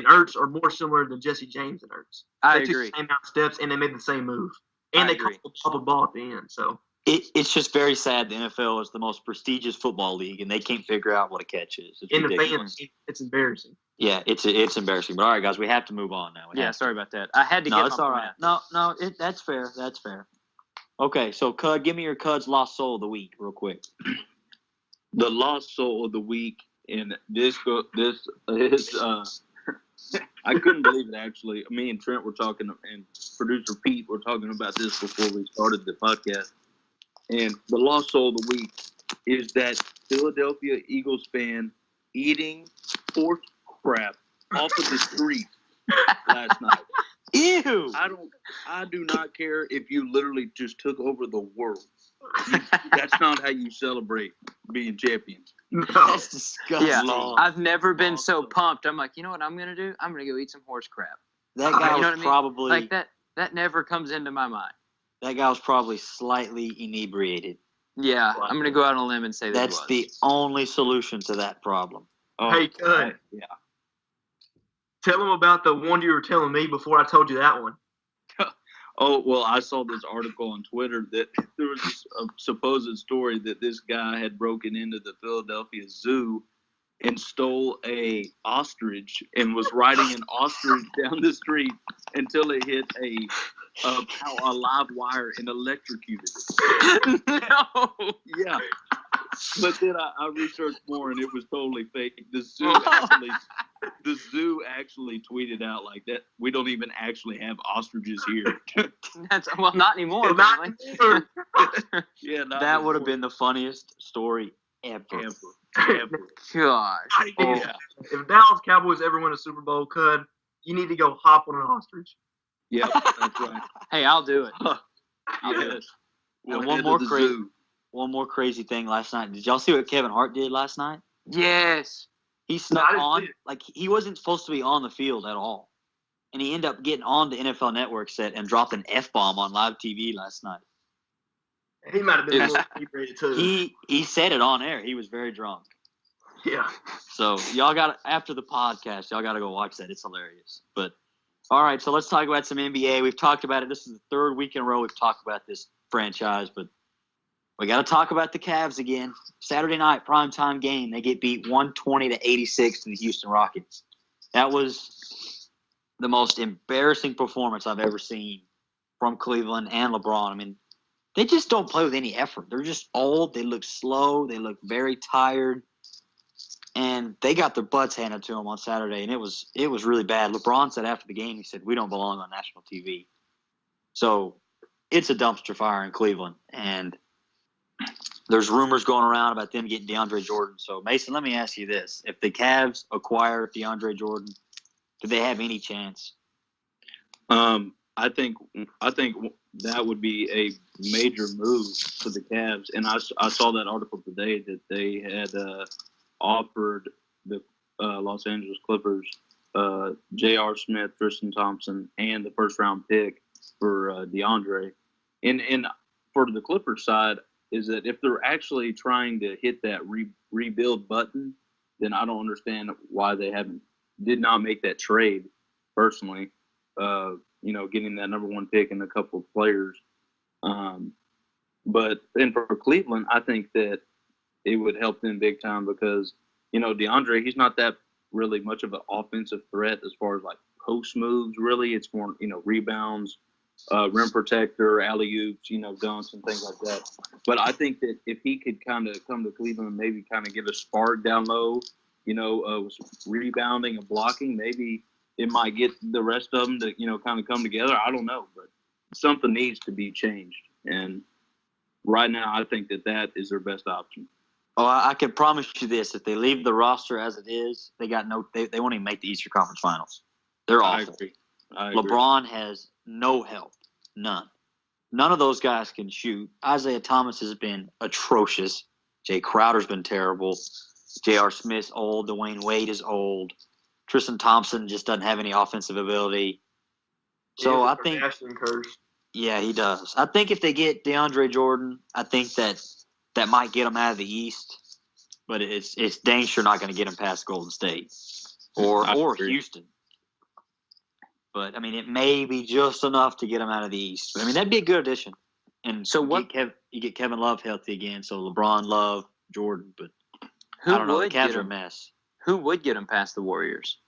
Ertz are more similar than Jesse James and Ertz. I They took agree. the same amount of steps and they made the same move. And I they agree. caught the ball at the end. So It's just very sad. The NFL is the most prestigious football league, and they can't figure out what a catch is. It's in the ridiculous. fans, it's embarrassing. Yeah, it's embarrassing. But all right, guys, we have to move on now. We Yeah, have to. sorry about that. I had to No, get it's my all point right. out. No, that's fair. That's fair. Okay, so Cud, give me your Cud's lost soul of the week, real quick. The lost soul of the week, and this is I couldn't believe it. Actually, me and Trent were talking, and producer Pete were talking about this before we started the podcast. And the lost soul of the week is that Philadelphia Eagles fan eating horse crap off of the street last night. Ew! I do not care if you literally just took over the world. That's not how you celebrate being champions. No. That's disgusting. Yeah, Long. I've never been so Awesome. pumped. I'm like, you know what I'm gonna do? I'm gonna go eat some horse crap. That guy You know was what I mean? probably Like that never comes into my mind. that guy was probably slightly inebriated. Yeah, I'm gonna go out on a limb and say that That's was. the only solution to that problem. Oh, Hey, Cud. yeah. Tell them about the one you were telling me before I told you that one. Oh, well, I saw this article on Twitter that there was a supposed story that this guy had broken into the Philadelphia Zoo and stole a ostrich and was riding an ostrich down the street until it hit a live wire and electrocuted it. No. Yeah. But then I researched more and it was totally fake. The zoo actually tweeted out like that. We don't even actually have ostriches here. That's not anymore. And not- apparently. Yeah, not That would have anymore. been the funniest story ever. Ever. Gosh. Oh, Yeah. If Dallas Cowboys ever win a Super Bowl, you need to go hop on an ostrich. Yeah, that's right. Hey, I'll do it. I'll do Yeah. it. We'll And one head to more the crazy- zoo. One more crazy thing last night. Did y'all see what Kevin Hart did last night? Yes. He I snuck didn't on, see it. like he wasn't supposed to be on the field at all. And he ended up getting on the NFL Network set and dropped an F-bomb on live TV last night. He might have been It's- more inebriated too. He said it on air. He was very drunk. Yeah. So y'all got after the podcast, y'all got to go watch that. It's hilarious. But all right, so let's talk about some NBA. We've talked about it. This is the third week in a row we've talked about this franchise, but we got to talk about the Cavs again. Saturday night primetime game, they get beat 120-86 to the Houston Rockets. That was the most embarrassing performance I've ever seen from Cleveland and LeBron. I mean, they just don't play with any effort. They're just old. They look slow. They look very tired. And they got their butts handed to them on Saturday, and it was really bad. LeBron said after the game, he said, "We don't belong on national TV." So it's a dumpster fire in Cleveland, and there's rumors going around about them getting DeAndre Jordan. So Mason, let me ask you this: if the Cavs acquire DeAndre Jordan, do they have any chance? I think that would be a major move for the Cavs, and I saw that article today that they had offered the Los Angeles Clippers J.R. Smith, Tristan Thompson, and the first round pick for DeAndre. And for the Clippers side is that if they're actually trying to hit that rebuild button, then I don't understand why they did not make that trade personally. Getting that number one pick and a couple of players. But then for Cleveland, I think that it would help them big time because, DeAndre, he's not that really much of an offensive threat as far as like post moves, really. It's more, rebounds, rim protector, alley oops, dunks and things like that. But I think that if he could kind of come to Cleveland and maybe kind of give a spark down low, with rebounding and blocking, maybe it might get the rest of them to, kind of come together. I don't know, but something needs to be changed. And right now, I think that is their best option. Oh, I can promise you this: if they leave the roster as it is, they won't even make the Eastern Conference Finals. They're awful. I agree. LeBron has no help, none. None of those guys can shoot. Isaiah Thomas has been atrocious. Jay Crowder's been terrible. J.R. Smith's old. Dwayne Wade is old. Tristan Thompson just doesn't have any offensive ability. So I think, yeah, he does. I think if they get DeAndre Jordan, I think that might get them out of the East. But it's dang sure not going to get them past Golden State or Houston. But, I mean, it may be just enough to get them out of the East. But, I mean, that'd be a good addition. And so you get Kevin Love healthy again. So LeBron, Love, Jordan. But I don't know. The Cavs are a mess. Who would get them past the Warriors?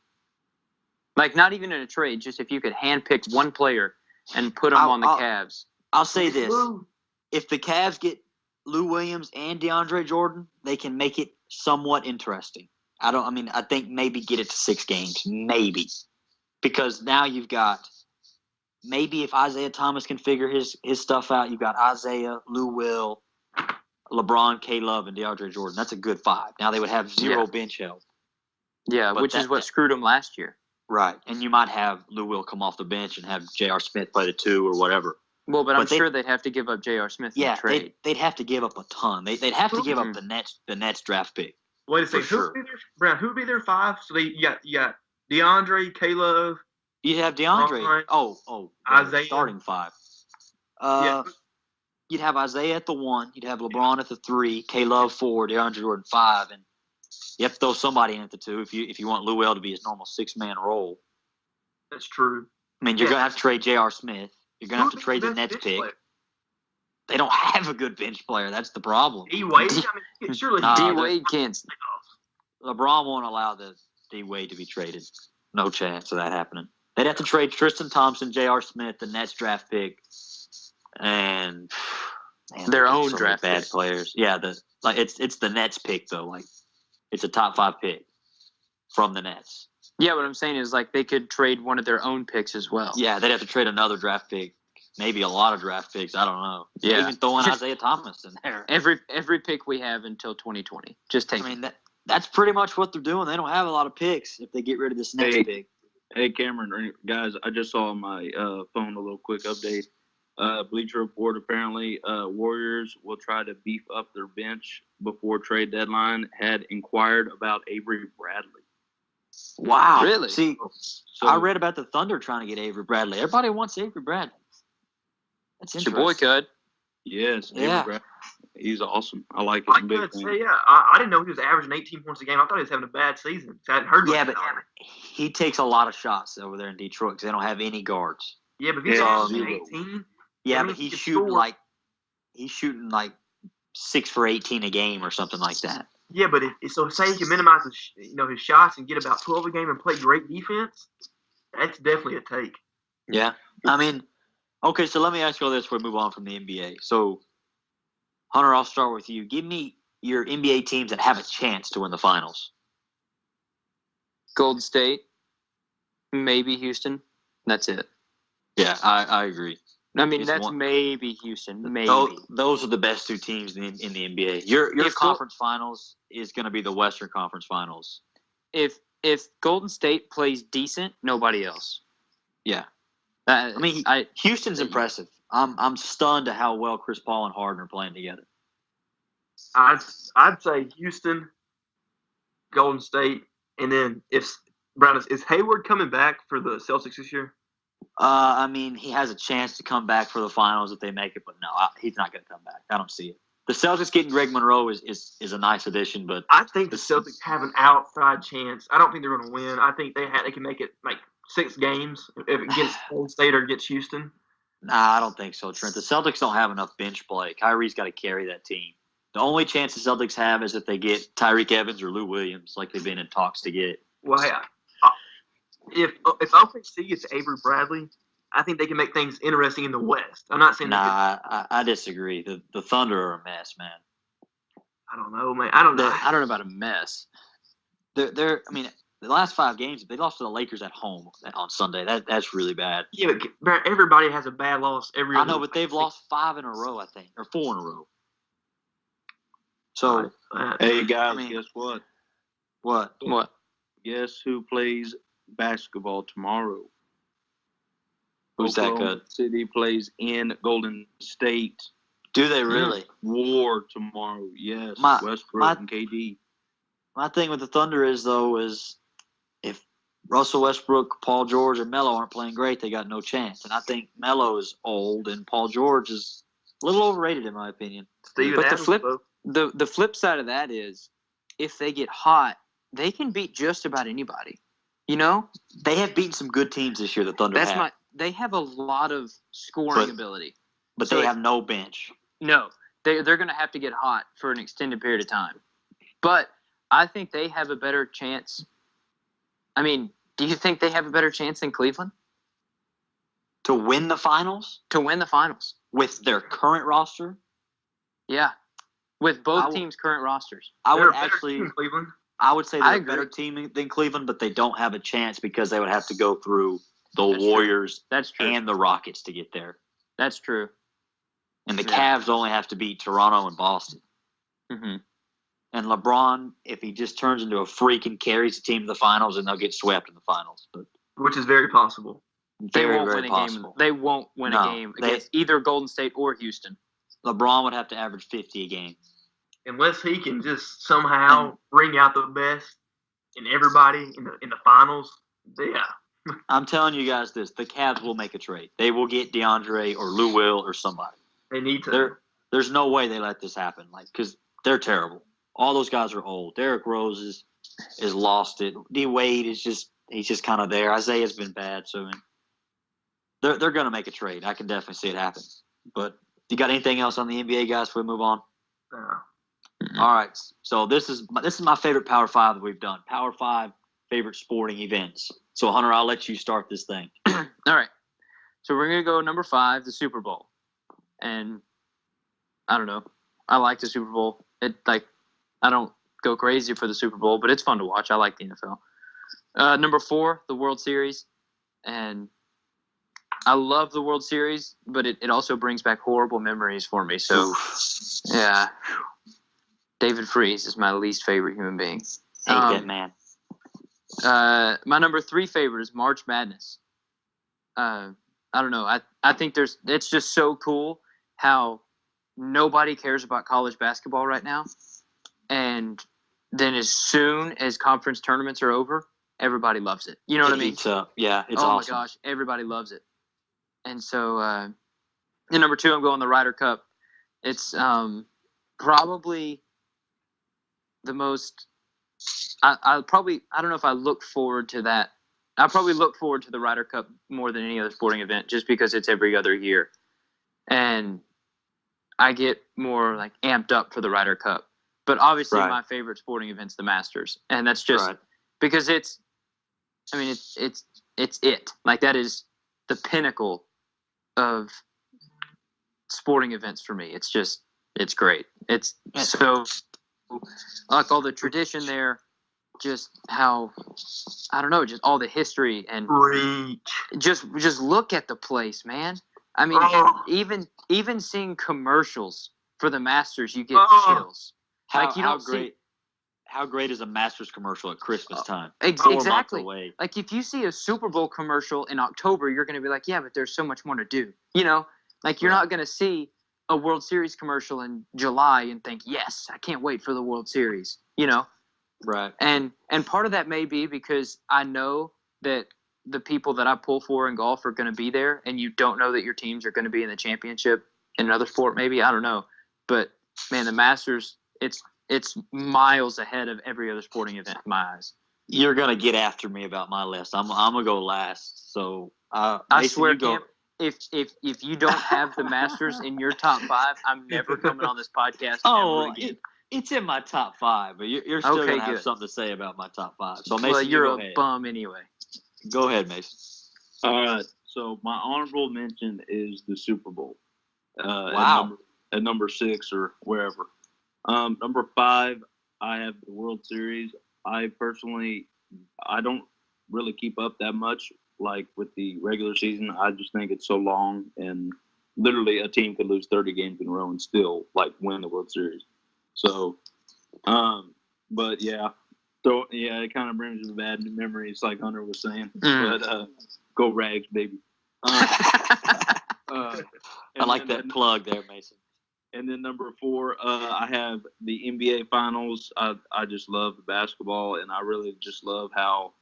Like, not even in a trade. Just if you could handpick one player and put them on the Cavs. I'll say this. If the Cavs get Lou Williams and DeAndre Jordan, they can make it somewhat interesting. I think maybe get it to 6 games. Maybe. Because now you've got maybe if Isaiah Thomas can figure his stuff out, you've got Isaiah, Lou Will, LeBron, K-Love, and DeAndre Jordan. That's a good 5. Now they would have 0 bench help. Yeah, which is what screwed them last year. Right. And you might have Lou Will come off the bench and have J.R. Smith play the 2 or whatever. Well, but I'm sure they'd have to give up J.R. Smith in the trade. They'd have to give up a ton. They'd have to give up the Nets draft pick. Wait a second. Who would be their 5? So you got DeAndre, K-Love. You have DeAndre. Isaiah. Starting 5. You'd have Isaiah at the 1. You'd have LeBron at the 3. K-Love 4. DeAndre Jordan 5. And you have to throw somebody in at the 2 if you want Lou Will to be his normal 6-man role. That's true. I mean, you're going to have to trade J.R. Smith. You're going to have to trade the Nets pick. Player? They don't have a good bench player. That's the problem. D-Wade? Surely D-Wade can't. LeBron won't allow the D-Wade to be traded. No chance of that happening. They'd have to trade Tristan Thompson, J.R. Smith, the Nets draft pick, and their own draft bad players. Yeah, it's the Nets pick though. Like it's a top 5 pick from the Nets. Yeah, what I'm saying is like they could trade one of their own picks as well. Yeah, they'd have to trade another draft pick, maybe a lot of draft picks. I don't know. Yeah, even throwing Isaiah Thomas in there. Every pick we have until 2020. Just take. I mean that's pretty much what they're doing. They don't have a lot of picks if they get rid of this next pick. Hey, Cameron, guys, I just saw on my phone a little quick update. Bleacher Report, apparently, Warriors will try to beef up their bench before trade deadline, had inquired about Avery Bradley. Wow. Really? See, I read about the Thunder trying to get Avery Bradley. Everybody wants Avery Bradley. That's interesting. Your boy, Cud. Yes, Avery Bradley. He's awesome. I like him. I didn't know he was averaging 18 points a game. I thought he was having a bad season. I hadn't heard but he takes a lot of shots over there in Detroit because they don't have any guards. Yeah, but he's averaging 18. Yeah, but he's shooting like 6 for 18 a game or something like that. Yeah, but so say he can minimize his shots and get about 12 a game and play great defense, that's definitely a take. Yeah, I mean, okay. So let me ask you all this before we move on from the NBA. So, Hunter, I'll start with you. Give me your NBA teams that have a chance to win the finals. Golden State, maybe Houston. That's it. Yeah, I agree. I mean, that's maybe Houston. Maybe. Those are the best 2 teams in the NBA. Your conference finals is going to be the Western Conference Finals. If Golden State plays decent, nobody else. Yeah. Houston's impressive. I'm stunned at how well Chris Paul and Harden are playing together. I'd say Houston, Golden State, and then is Hayward coming back for the Celtics this year? I mean, he has a chance to come back for the finals if they make it, but no, he's not going to come back. I don't see it. The Celtics getting Greg Monroe is a nice addition, but I think the Celtics have an outside chance. I don't think they're going to win. I think they can make it like 6 games if it gets Golden State or gets Houston. Nah, I don't think so, Trent. The Celtics don't have enough bench play. Kyrie's got to carry that team. The only chance the Celtics have is if they get Tyreek Evans or Lou Williams, like they've been in talks to get. Well, if OKC gets Avery Bradley, I think they can make things interesting in the West. I'm not saying Nah, I disagree. The Thunder are a mess, man. I don't know, man. I don't know. I don't know about a mess. They're. I mean, the last 5 games they lost to the Lakers at home on Sunday. That's really bad. Yeah, but everybody has a bad loss every. I know, but they've lost 5 in a row, I think, or 4 in a row. So, Hey guys, I mean- guess what? what? What? Guess who plays basketball tomorrow? Who's that Oklahoma good? City plays in Golden State. Do they really? War tomorrow. Yes, My- Westbrook and KD. My thing with the Thunder is if Russell Westbrook, Paul George, and Melo aren't playing great, they got no chance. And I think Melo is old, and Paul George is a little overrated in my opinion. Steven But the Adams, flip- though. The flip side of that is, if they get hot, they can beat just about anybody. You know, They have beaten some good teams this year. The Thunder have, they have a lot of scoring But- ability. but so they it- have no bench. No, they're going to have to get hot for an extended period of time. But I think they have a better chance. I mean, do you think they have a better chance than Cleveland To win the finals to win the finals? with their current roster, Yeah, with I both will- teams' current rosters. I They're would a better actually, team than Cleveland. I would say they're I a agree. better team than Cleveland, but they don't have a chance because they would have to go through the That's true. Warriors That's true. and the Rockets to get there. That's true. And the Yeah. Cavs only have to beat Toronto and Boston. Hmm. And LeBron, if he just turns into a freak and carries the team to the finals, and they'll get swept in the finals. But Which is very possible. They very, won't very win a possible. game. They won't win No, a game they- against either Golden State or Houston. LeBron would have to average 50 a game. Unless he can just somehow bring out the best in everybody in the finals. Yeah. I'm telling you guys this: the Cavs will make a trade. They will get DeAndre or Lou Will or somebody. They need to. There's no way they let this happen, because they're terrible. All those guys are old. Derrick Rose is lost it. D Wade he's just kind of there. Isaiah's been bad, so I mean, they're gonna make a trade. I can definitely see it happen. But you got anything else on the NBA, guys? Before we move on. All right. So this is my favorite Power 5 that we've done. Power 5 favorite sporting events. So Hunter, I'll let you start this thing. All right. So we're going to go number 5, the Super Bowl. And I don't know. I like the Super Bowl. I don't go crazy for the Super Bowl, but it's fun to watch. I like the NFL. Number 4, the World Series. And I love the World Series, but it also brings back horrible memories for me. So, yeah. David Freese is my least favorite human being. Hate that man. My number 3 favorite is March Madness. I don't know. I think it's just so cool how nobody cares about college basketball right now. And then as soon as conference tournaments are over, everybody loves it. You know what I mean? It's awesome. My gosh, everybody loves it. And so, and number 2, I'm going the Ryder Cup. It's probably the most. I don't know if I look forward to that. I probably look forward to the Ryder Cup more than any other sporting event, just because it's every other year, and I get more amped up for the Ryder Cup. But obviously, Right. my favorite sporting event's the Masters, and that's just Right. because it's it. That is the pinnacle of sporting events for me. It's great. It's so all the tradition there, just how I don't know, just all the history and Reach. just look at the place, man. I mean, Oh. even seeing commercials for the Masters, you get Oh. chills. You don't see. How great is a Masters commercial at Christmas time? Exactly. 4 months away. If you see a Super Bowl commercial in October, you're going to be like, yeah, but there's so much more to do. You're not going to see a World Series commercial in July and think, yes, I can't wait for the World Series. Right. And part of that may be because I know that the people that I pull for in golf are going to be there, and you don't know that your teams are going to be in the championship in another sport. Maybe, I don't know, but man, the Masters, it's miles ahead of every other sporting event in my eyes. You're gonna get after me about my list. I'm gonna go last. So I Mason, swear, you go. Cam, if you don't have the Masters in your top 5, I'm never coming on this podcast ever again. It's in my top 5, but you're still Okay, gonna have good. something to say about my top 5. So Mason, Well, you're go a ahead. bum anyway. Go ahead, Mason. All right. So my honorable mention is the Super Bowl. Wow. At number 6 or wherever. Number 5, I have the World Series. I don't really keep up that much like with the regular season. I just think it's so long, and literally a team could lose 30 games in a row and still like win the World Series. So, but yeah. So yeah, it kind of brings me bad memories, like Hunter was saying. But go Rags, baby. I like that plug there, Mason. And then number 4, I have the NBA Finals. I just love the basketball, and I really just love how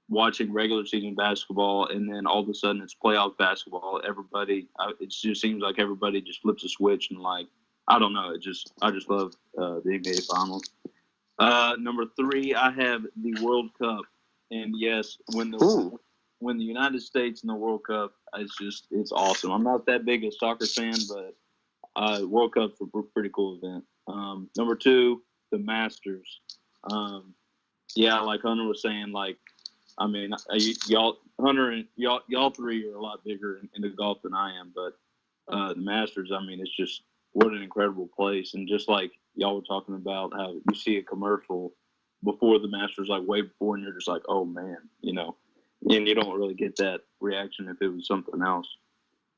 watching regular season basketball, and then all of a sudden it's playoff basketball. It just seems like everybody just flips a switch, and like I don't know, I just love the NBA Finals. Number 3, I have the World Cup, and yes, when the United States in the World Cup, it's awesome. I'm not that big a soccer fan, but World Cup's a pretty cool event. Number 2, the Masters. Yeah, like Hunter was saying, like, I mean, Hunter and y'all three are a lot bigger into golf than I am, but the Masters, I mean, it's just what an incredible place. And just like y'all were talking about how you see a commercial before the Masters, like way before, and you're just like, oh man, and you don't really get that reaction if it was something else.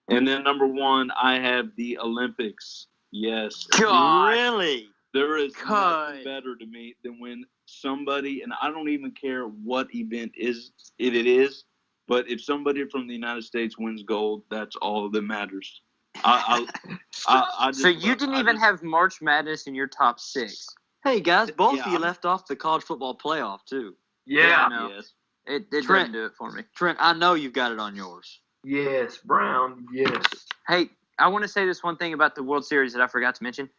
And then number 1, I have the Olympics. Yes. God. Really? There is nothing better to me than when somebody, and I don't even care what event it is, but if somebody from the United States wins gold, that's all that matters. So you didn't even have March Madness in your top 6. Hey guys, both of you left off the college football playoff too. Yeah. I know. Yes. It didn't do it for me. Trent, I know you've got it on yours. Yes, Brown. Yes. Hey, I want to say this one thing about the World Series that I forgot to mention.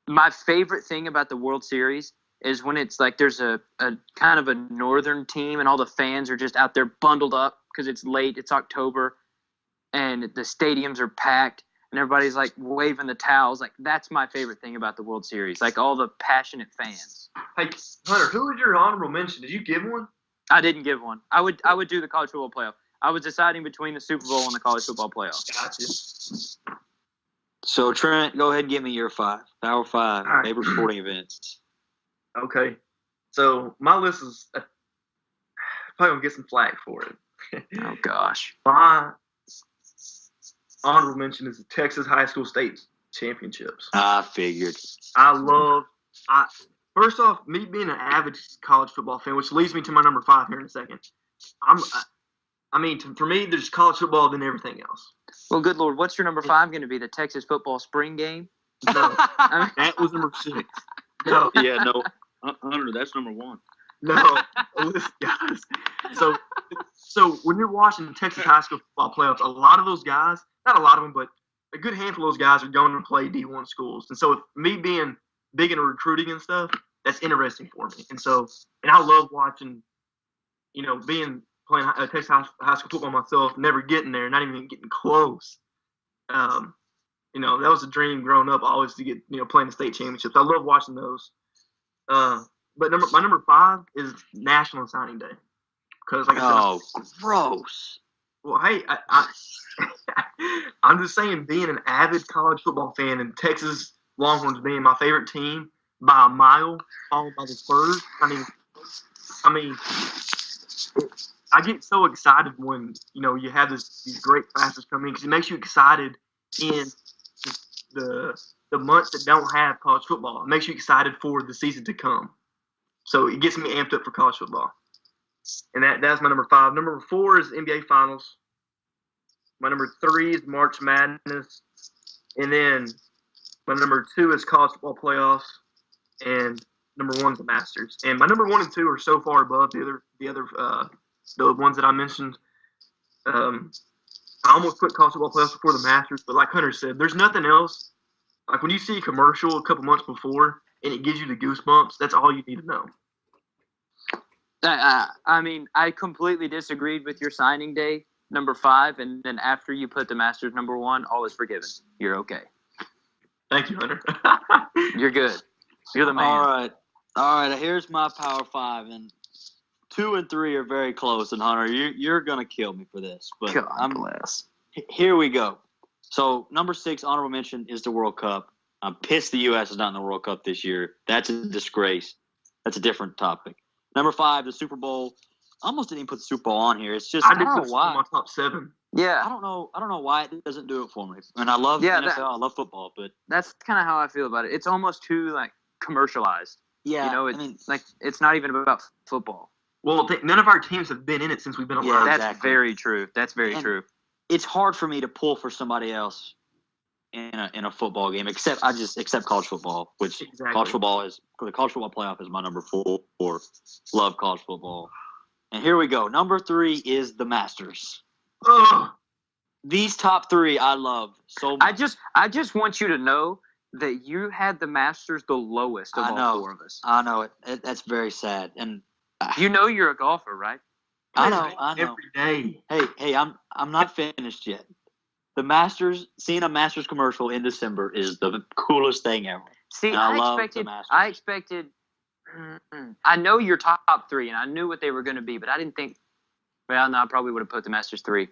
My favorite thing about the World Series is when it's like there's a kind of a northern team and all the fans are just out there bundled up because it's late, it's October, and the stadiums are packed and everybody's like waving the towels. Like that's my favorite thing about the World Series, like all the passionate fans. Hey, Hunter, who was your honorable mention? Did you give one? I didn't give one. I would do the college football playoff. I was deciding between the Super Bowl and the college football playoff. Gotcha. So, Trent, go ahead and give me your 5. Power 5, All right. favorite sporting events. Okay. So, my list is probably going to get some flack for it. Oh, gosh. My honorable mention is the Texas High School State Championships. I figured. First off, me being an avid college football fan, which leads me to my number 5 here in a second. For me, there's college football than everything else. Well, good Lord, what's your number 5 going to be? The Texas football spring game? No, that was number 6. No, Yeah, no. Hunter, that's number 1. no. Listen, guys. So when you're watching Texas high school football playoffs, a lot of those guys, not a lot of them, but a good handful of those guys are going to play D1 schools. And so with me being big into recruiting and stuff, that's interesting for me. And I love watching, playing Texas high school football myself, never getting there, not even getting close. That was a dream growing up, always to get, playing the state championships. I love watching those. But my number 5 is National Signing Day. Because, like I said, gross. Well, hey, I'm just saying, being an avid college football fan and Texas Longhorns being my favorite team by a mile, followed by the Spurs. I get so excited when you have these great classes come in because it makes you excited in the months that don't have college football. It makes you excited for the season to come. So it gets me amped up for college football. And that's my number 5. Number 4 is NBA Finals. My number 3 is March Madness. And then my number 2 is college football playoffs. And number 1 is the Masters. And my number 1 and 2 are so far above the ones that I mentioned. I almost put college football playoffs before the Masters, but like Hunter said, there's nothing else. Like when you see a commercial a couple months before and it gives you the goosebumps, that's all you need to know. I completely disagreed with your signing day, number 5, and then after you put the Masters number 1, all is forgiven. You're okay. Thank you, Hunter. You're good. You're the man. All right. Here's my Power 5, and 2 and 3 are very close, and Hunter, you're gonna kill me for this, but God bless. Here we go. So number 6, honorable mention, is the World Cup. I'm pissed the U.S. is not in the World Cup this year. That's a disgrace. That's a different topic. Number 5, the Super Bowl. I almost didn't even put the Super Bowl on here. It's just I don't know why. My top 7. Yeah, I don't know why it doesn't do it for me. And I love NFL. I love football, but that's kind of how I feel about it. It's almost too like commercialized. yeah, You know, like it's not even about football. Well, none of our teams have been in it since we've been alive. Yeah, That's exactly. very true. That's very true. It's hard for me to pull for somebody else in a football game, except college football, which Exactly. college football is the college football playoff is my number 4. Love college football. And here we go. Number 3 is the Masters. Ugh. These top 3 I love so much. I just want you to know that you had the Masters the lowest of I all know. 4 of us. I know it. That's very sad. And You know you're a golfer, right? I know. Every day. Hey, I'm not finished yet. The Masters, seeing a Masters commercial in December is the coolest thing ever. See, And I love the Masters. I expected. I know your top 3, and I knew what they were going to be, but I didn't think. Well, no, I probably would have put the Masters 3.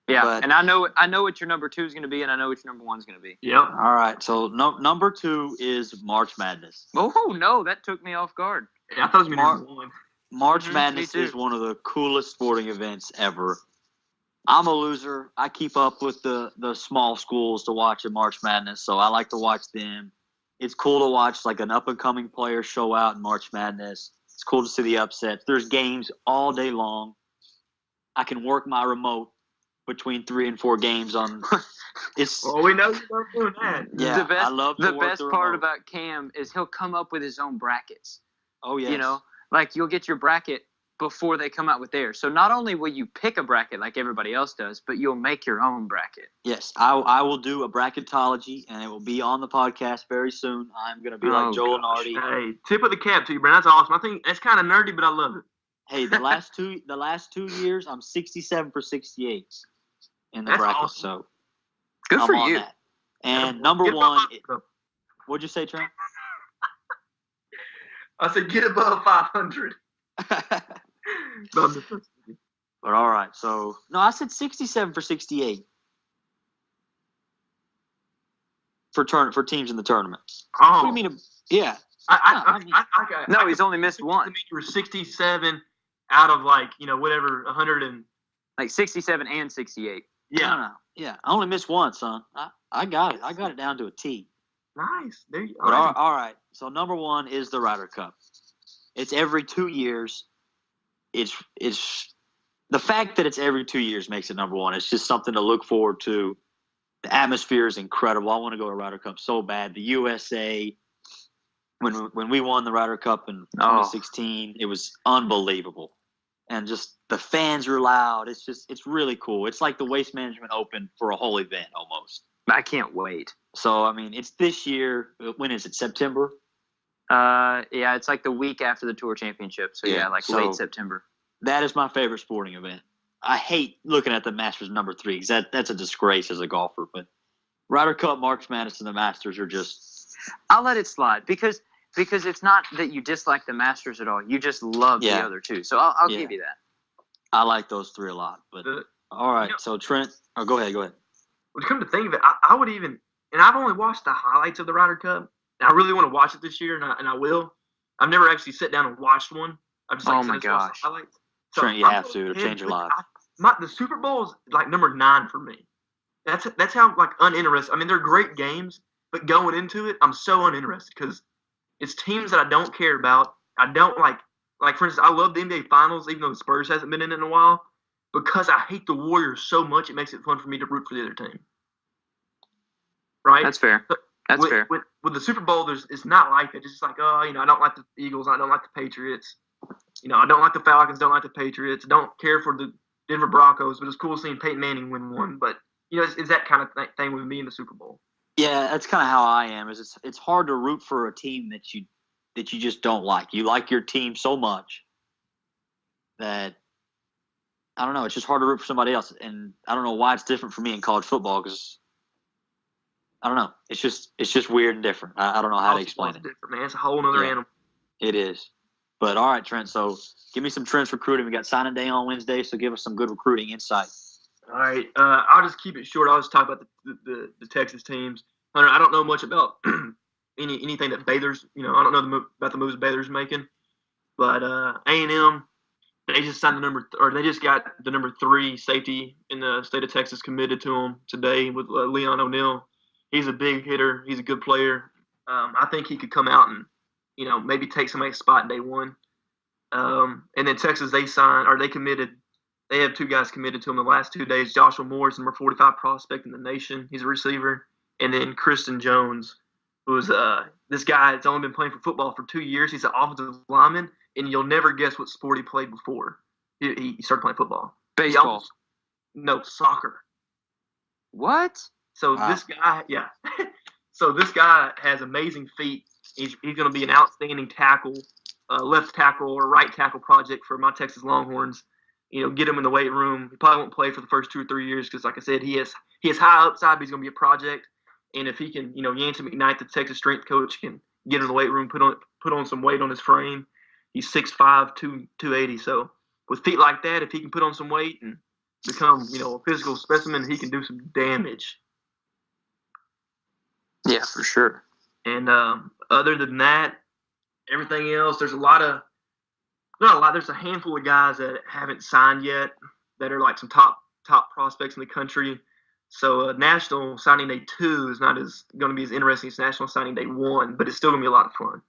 Yeah, But- and I know what your number 2 is going to be, and I know what your number 1 is going to be. Yep. All right, so number 2 is March Madness. Oh no, that took me off guard. I thought it was going to be number 1. March Mhm, Madness me too. is one of the coolest sporting events ever. I'm a loser. I keep up with the small schools to watch at March Madness, so I like to watch them. It's cool to watch like an up-and-coming player show out in March Madness. It's cool to see the upsets. There's games all day long. I can work my remote between 3 and 4 games on. It's Well, we know you're not doing that. yeah. The best- I love to The work best the part remote. about Cam is he'll come up with his own brackets. Oh yes. You know, like you'll get your bracket before they come out with theirs. So not only will you pick a bracket like everybody else does, but you'll make your own bracket. Yes, I will do a bracketology, and it will be on the podcast very soon. I'm going to be like Oh, Joel gosh. Nardi. Hey, tip of the cap to you, Brandon. That's awesome. I think that's kind of nerdy, but I love it. Hey, the last two years, I'm 67 for 68 in the That's bracket. awesome. So Good I'm for on you. that. And number Get above 1, 500. what'd you say, Trent? I said get above 500. No, I'm just- But all right, so no, I said 67 for 68 for teams in the tournament. Oh, What do you mean? Yeah, I got. No, he's only missed one. You were 67 out of whatever 100 and Like 67 and 68. yeah, no, yeah. I only missed one, son. I got it. I got it down to a T. nice. There you But go. all right. So number 1 is the Ryder Cup. It's every 2 years. It's the fact that it's every 2 years makes it number 1. It's just something to look forward to. The atmosphere is incredible. I want to go to Ryder Cup so bad. The USA, when we won the Ryder Cup in 2016, it was unbelievable, and just the fans are loud. It's really cool. It's like the Waste Management Open for a whole event almost. I can't wait. So I mean, it's this year. When is it? September? Yeah, it's like the week after the Tour Championship. So yeah, like so- late September. That is my favorite sporting event. I hate looking at the Masters number 3 because that's a disgrace as a golfer. But Ryder Cup, March Madness, and the Masters are just I'll let it slide because it's not that you dislike the Masters at all. You just love the Yeah. other 2. So I'll Yeah. give you that. I like those 3 a lot. But all right, so Trent, go ahead. When you come to think of it, I would even, and I've only watched the highlights of the Ryder Cup. And I really want to watch it this year, and I will. I've never actually sat down and watched one. I've just Oh like my just watched gosh. the highlights. So Trent, you I'm have to. going It'll ahead change your with- life. The Super Bowl is like number 9 for me. That's how like uninterested. I mean, they're great games, but going into it, I'm so uninterested because it's teams that I don't care about. I don't like. Like for instance, I love the NBA Finals, even though the Spurs hasn't been in it in a while, because I hate the Warriors so much. It makes it fun for me to root for the other team. Right? That's fair. That's with, fair. With the Super Bowl, it's not like that. It's just like, I don't like the Eagles. I don't like the Patriots. I don't like the Falcons. Don't like the Patriots. Don't care for the Denver Broncos. But it's cool seeing Peyton Manning win one. But it's that kind of thing with me in the Super Bowl. Yeah, that's kind of how I am. It's hard to root for a team that you just don't like. You like your team so much that I don't know. It's just hard to root for somebody else, and I don't know why it's different for me in college football because I don't know. It's just weird and different. I don't know how to explain it. Different, man. It's a whole other Yeah. animal. It is. But all right, Trent. So give me some Trent's recruiting. We got signing day on Wednesday, so give us some good recruiting insight. All right, I'll just keep it short. I'll just talk about the Texas teams. Hunter, I don't know much about anything that Baylor's. I don't know about the moves Baylor's making, but A&M, they just signed they just got the number 3 safety in the state of Texas committed to them today with Leon O'Neal. He's a big hitter. He's a good player. I think he could come out and maybe take somebody's spot day one. And then Texas, they committed. They have 2 guys committed to him the last 2 days. Joshua Morris, number 45 prospect in the nation. He's a receiver. And then Kristen Jones, who's this guy that's only been playing for football for 2 years. He's an offensive lineman, and you'll never guess what sport he played before he started playing football. Baseball. No, soccer. What? So Wow. This guy, yeah. So this guy has amazing feet. He's going to be an outstanding tackle, left tackle or right tackle project for my Texas Longhorns. Get him in the weight room. He probably won't play for the first 2 or 3 years because, like I said, he has high upside, but he's going to be a project. And if he can, Yancey McKnight, the Texas strength coach, can get in the weight room, put on some weight on his frame. He's 6'5", 280. So with feet like that, if he can put on some weight and become, a physical specimen, he can do some damage. Yeah, for sure. And other than that, everything else, there's there's a handful of guys that haven't signed yet that are like some top prospects in the country. So National Signing Day 2 is not going to be as interesting as National Signing Day 1, but it's still going to be a lot of fun.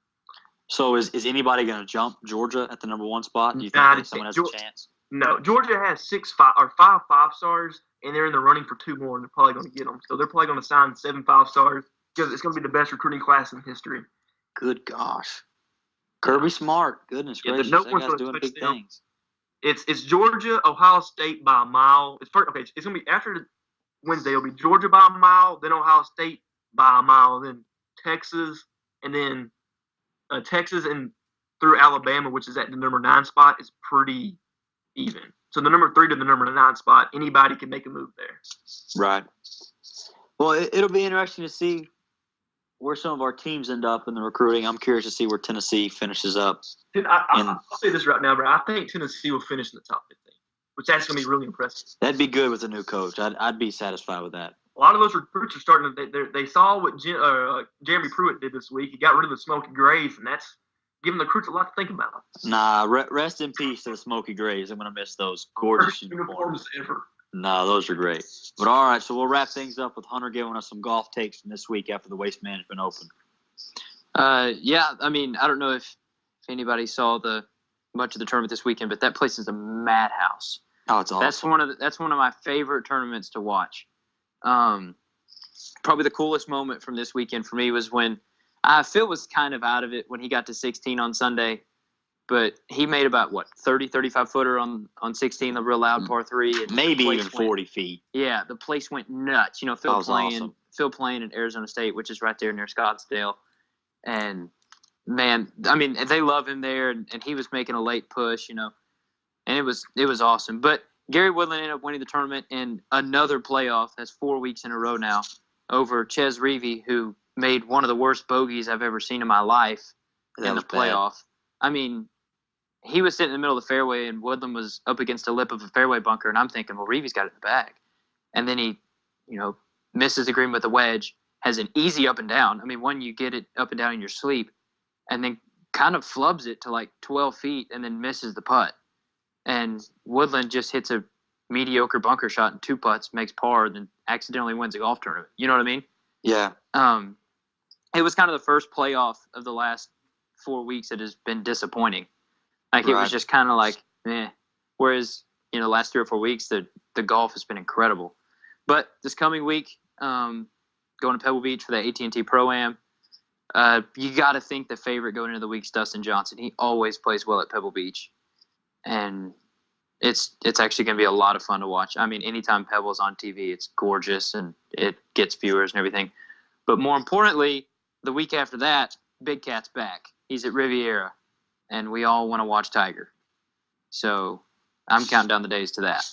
So is anybody going to jump Georgia at the number 1 spot? Do you think someone has a chance? No, Georgia has 5 5-stars, and they're in the running for 2 more, and they're probably going to get them. So they're probably going to sign 7 5-stars because it's going to be the best recruiting class in history. Good gosh. Kirby Smart. Goodness gracious. no That one's guy's gonna doing touch big them. things. It's Georgia, Ohio State by a mile. It's going to be after Wednesday. It'll be Georgia by a mile, then Ohio State by a mile, then Texas, and then Texas and through Alabama, which is at the number 9 spot, is pretty even. So the number 3 to the number 9 spot, anybody can make a move there. Right. Well, it'll be interesting to see where some of our teams end up in the recruiting. I'm curious to see where Tennessee finishes up. Dude, I'll say this right now, bro. I think Tennessee will finish in the top 15, which that's going to be really impressive. That'd be good with a new coach. I'd be satisfied with that. A lot of those recruits are starting to – they saw what Jeremy Pruitt did this week. He got rid of the Smoky Grays, and that's giving the recruits a lot to think about. Nah, rest in peace to the Smoky Grays. I'm going to miss those gorgeous First uniforms ever. No, those are great. But all right, so we'll wrap things up with Hunter giving us some golf takes from this week after the Waste Management Open. Yeah, I mean, I don't know if anybody saw much of the tournament this weekend, but that place is a madhouse. Oh, it's awesome. That's one of my favorite tournaments to watch. Probably the coolest moment from this weekend for me was when Phil was kind of out of it when he got to 16 on Sunday, but he made about 35 footer on 16, the real loud par 3, and maybe even 40 feet. Yeah, the place went nuts. Phil playing at Arizona State, which is right there near Scottsdale, and man, I mean, they love him there, and he was making a late push, and it was awesome. But Gary Woodland ended up winning the tournament in another playoff. That's 4 weeks in a row now over Ches Reavie, who made one of the worst bogeys I've ever seen in my life in the playoff. I mean, he was sitting in the middle of the fairway, and Woodland was up against the lip of a fairway bunker, and I'm thinking, well, Reavie's got it in the bag. And then he, misses the green with a wedge, has an easy up and down. I mean, when you get it up and down in your sleep, and then kind of flubs it to like 12 feet and then misses the putt. And Woodland just hits a mediocre bunker shot and 2 putts, makes par, then accidentally wins a golf tournament. You know what I mean? Yeah. It was kind of the first playoff of the last 4 weeks that has been disappointing. Like, It was just kind of like, eh. Whereas, last 3 or 4 weeks, the golf has been incredible. But this coming week, going to Pebble Beach for the AT&T Pro-Am, you got to think the favorite going into the week's Dustin Johnson. He always plays well at Pebble Beach. And it's actually going to be a lot of fun to watch. I mean, anytime Pebble's on TV, it's gorgeous and it gets viewers and everything. But more importantly, the week after that, Big Cat's back. He's at Riviera, and we all want to watch Tiger. So I'm counting down the days to that.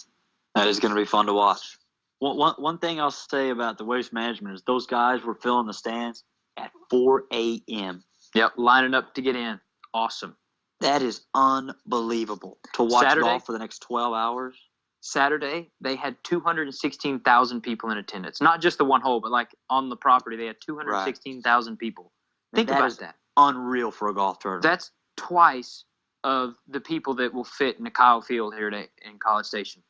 That is going to be fun to watch. One thing I'll say about the Waste Management is those guys were filling the stands at 4 a.m. Yep, lining up to get in. Awesome. That is unbelievable to watch Saturday? golf for the next 12 hours. Saturday, they had 216,000 people in attendance. Not just the one hole, but like on the property, they had 216,000 people. Think That about is that. Unreal for a golf tournament. That's twice of the people that will fit in a Kyle Field here in College Station.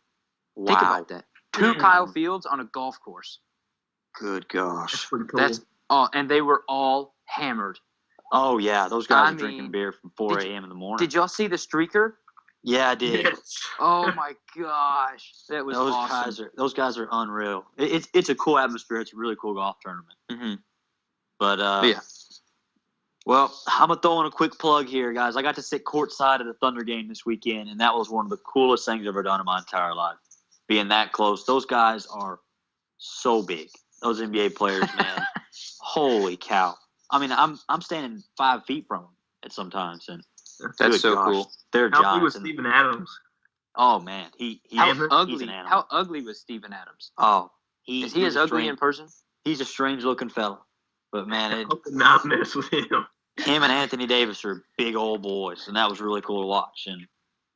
wow. Think about that. 2 Mm. Kyle Fields on a golf course. Good That's gosh. pretty cool. That's all, and they were all hammered. Oh, yeah. Those guys I are drinking mean, beer from 4 did you- a.m. in the morning. Did y'all see the streaker? Yeah, I did. Yes. Oh my gosh, that was awesome. Those guys are unreal. It's a cool atmosphere. It's a really cool golf tournament. Mhm. But Yeah. well, I'm gonna throw in a quick plug here, guys. I got to sit courtside at the Thunder game this weekend, and that was one of the coolest things I've ever done in my entire life. Being that close, those guys are so big. Those NBA players, man. Holy cow! I mean, I'm standing 5 feet from them at sometimes, and That's good so gosh, cool. they're How big was giants. and- Steven Adams? Oh man, he's How Damn it. an ugly? animal. How ugly was Steven Adams? Oh, Is he he's as a ugly strange- in person? He's a strange looking fella, but man, I could not mess with him. him and Anthony Davis are big old boys, and that was really cool to watch. And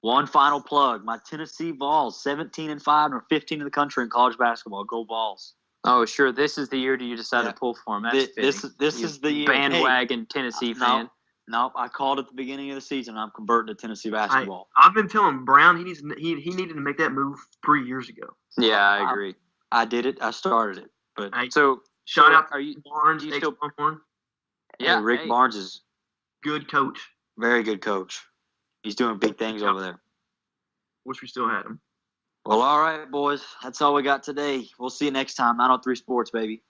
one final plug: my Tennessee Vols, 17-5, or 15 in the country in college basketball. Go Vols! Oh, sure. This is the year you decide Yeah. to pull for him. That's This fitting. this You is the year. bandwagon Tennessee no, fan. No, I called at the beginning of the season. I'm converting to Tennessee basketball. I've been telling Brown he needed to make that move 3 years ago. Yeah, I agree. I did it. I started it. But So, Shout out Are you? to Barnes, do you still- ex-Longhorn. Yeah, Rick hey. Barnes is Good coach. very good coach. He's doing big things over there. Wish we still had him. Well, all right, boys. That's all we got today. We'll see you next time. 903 Sports, baby.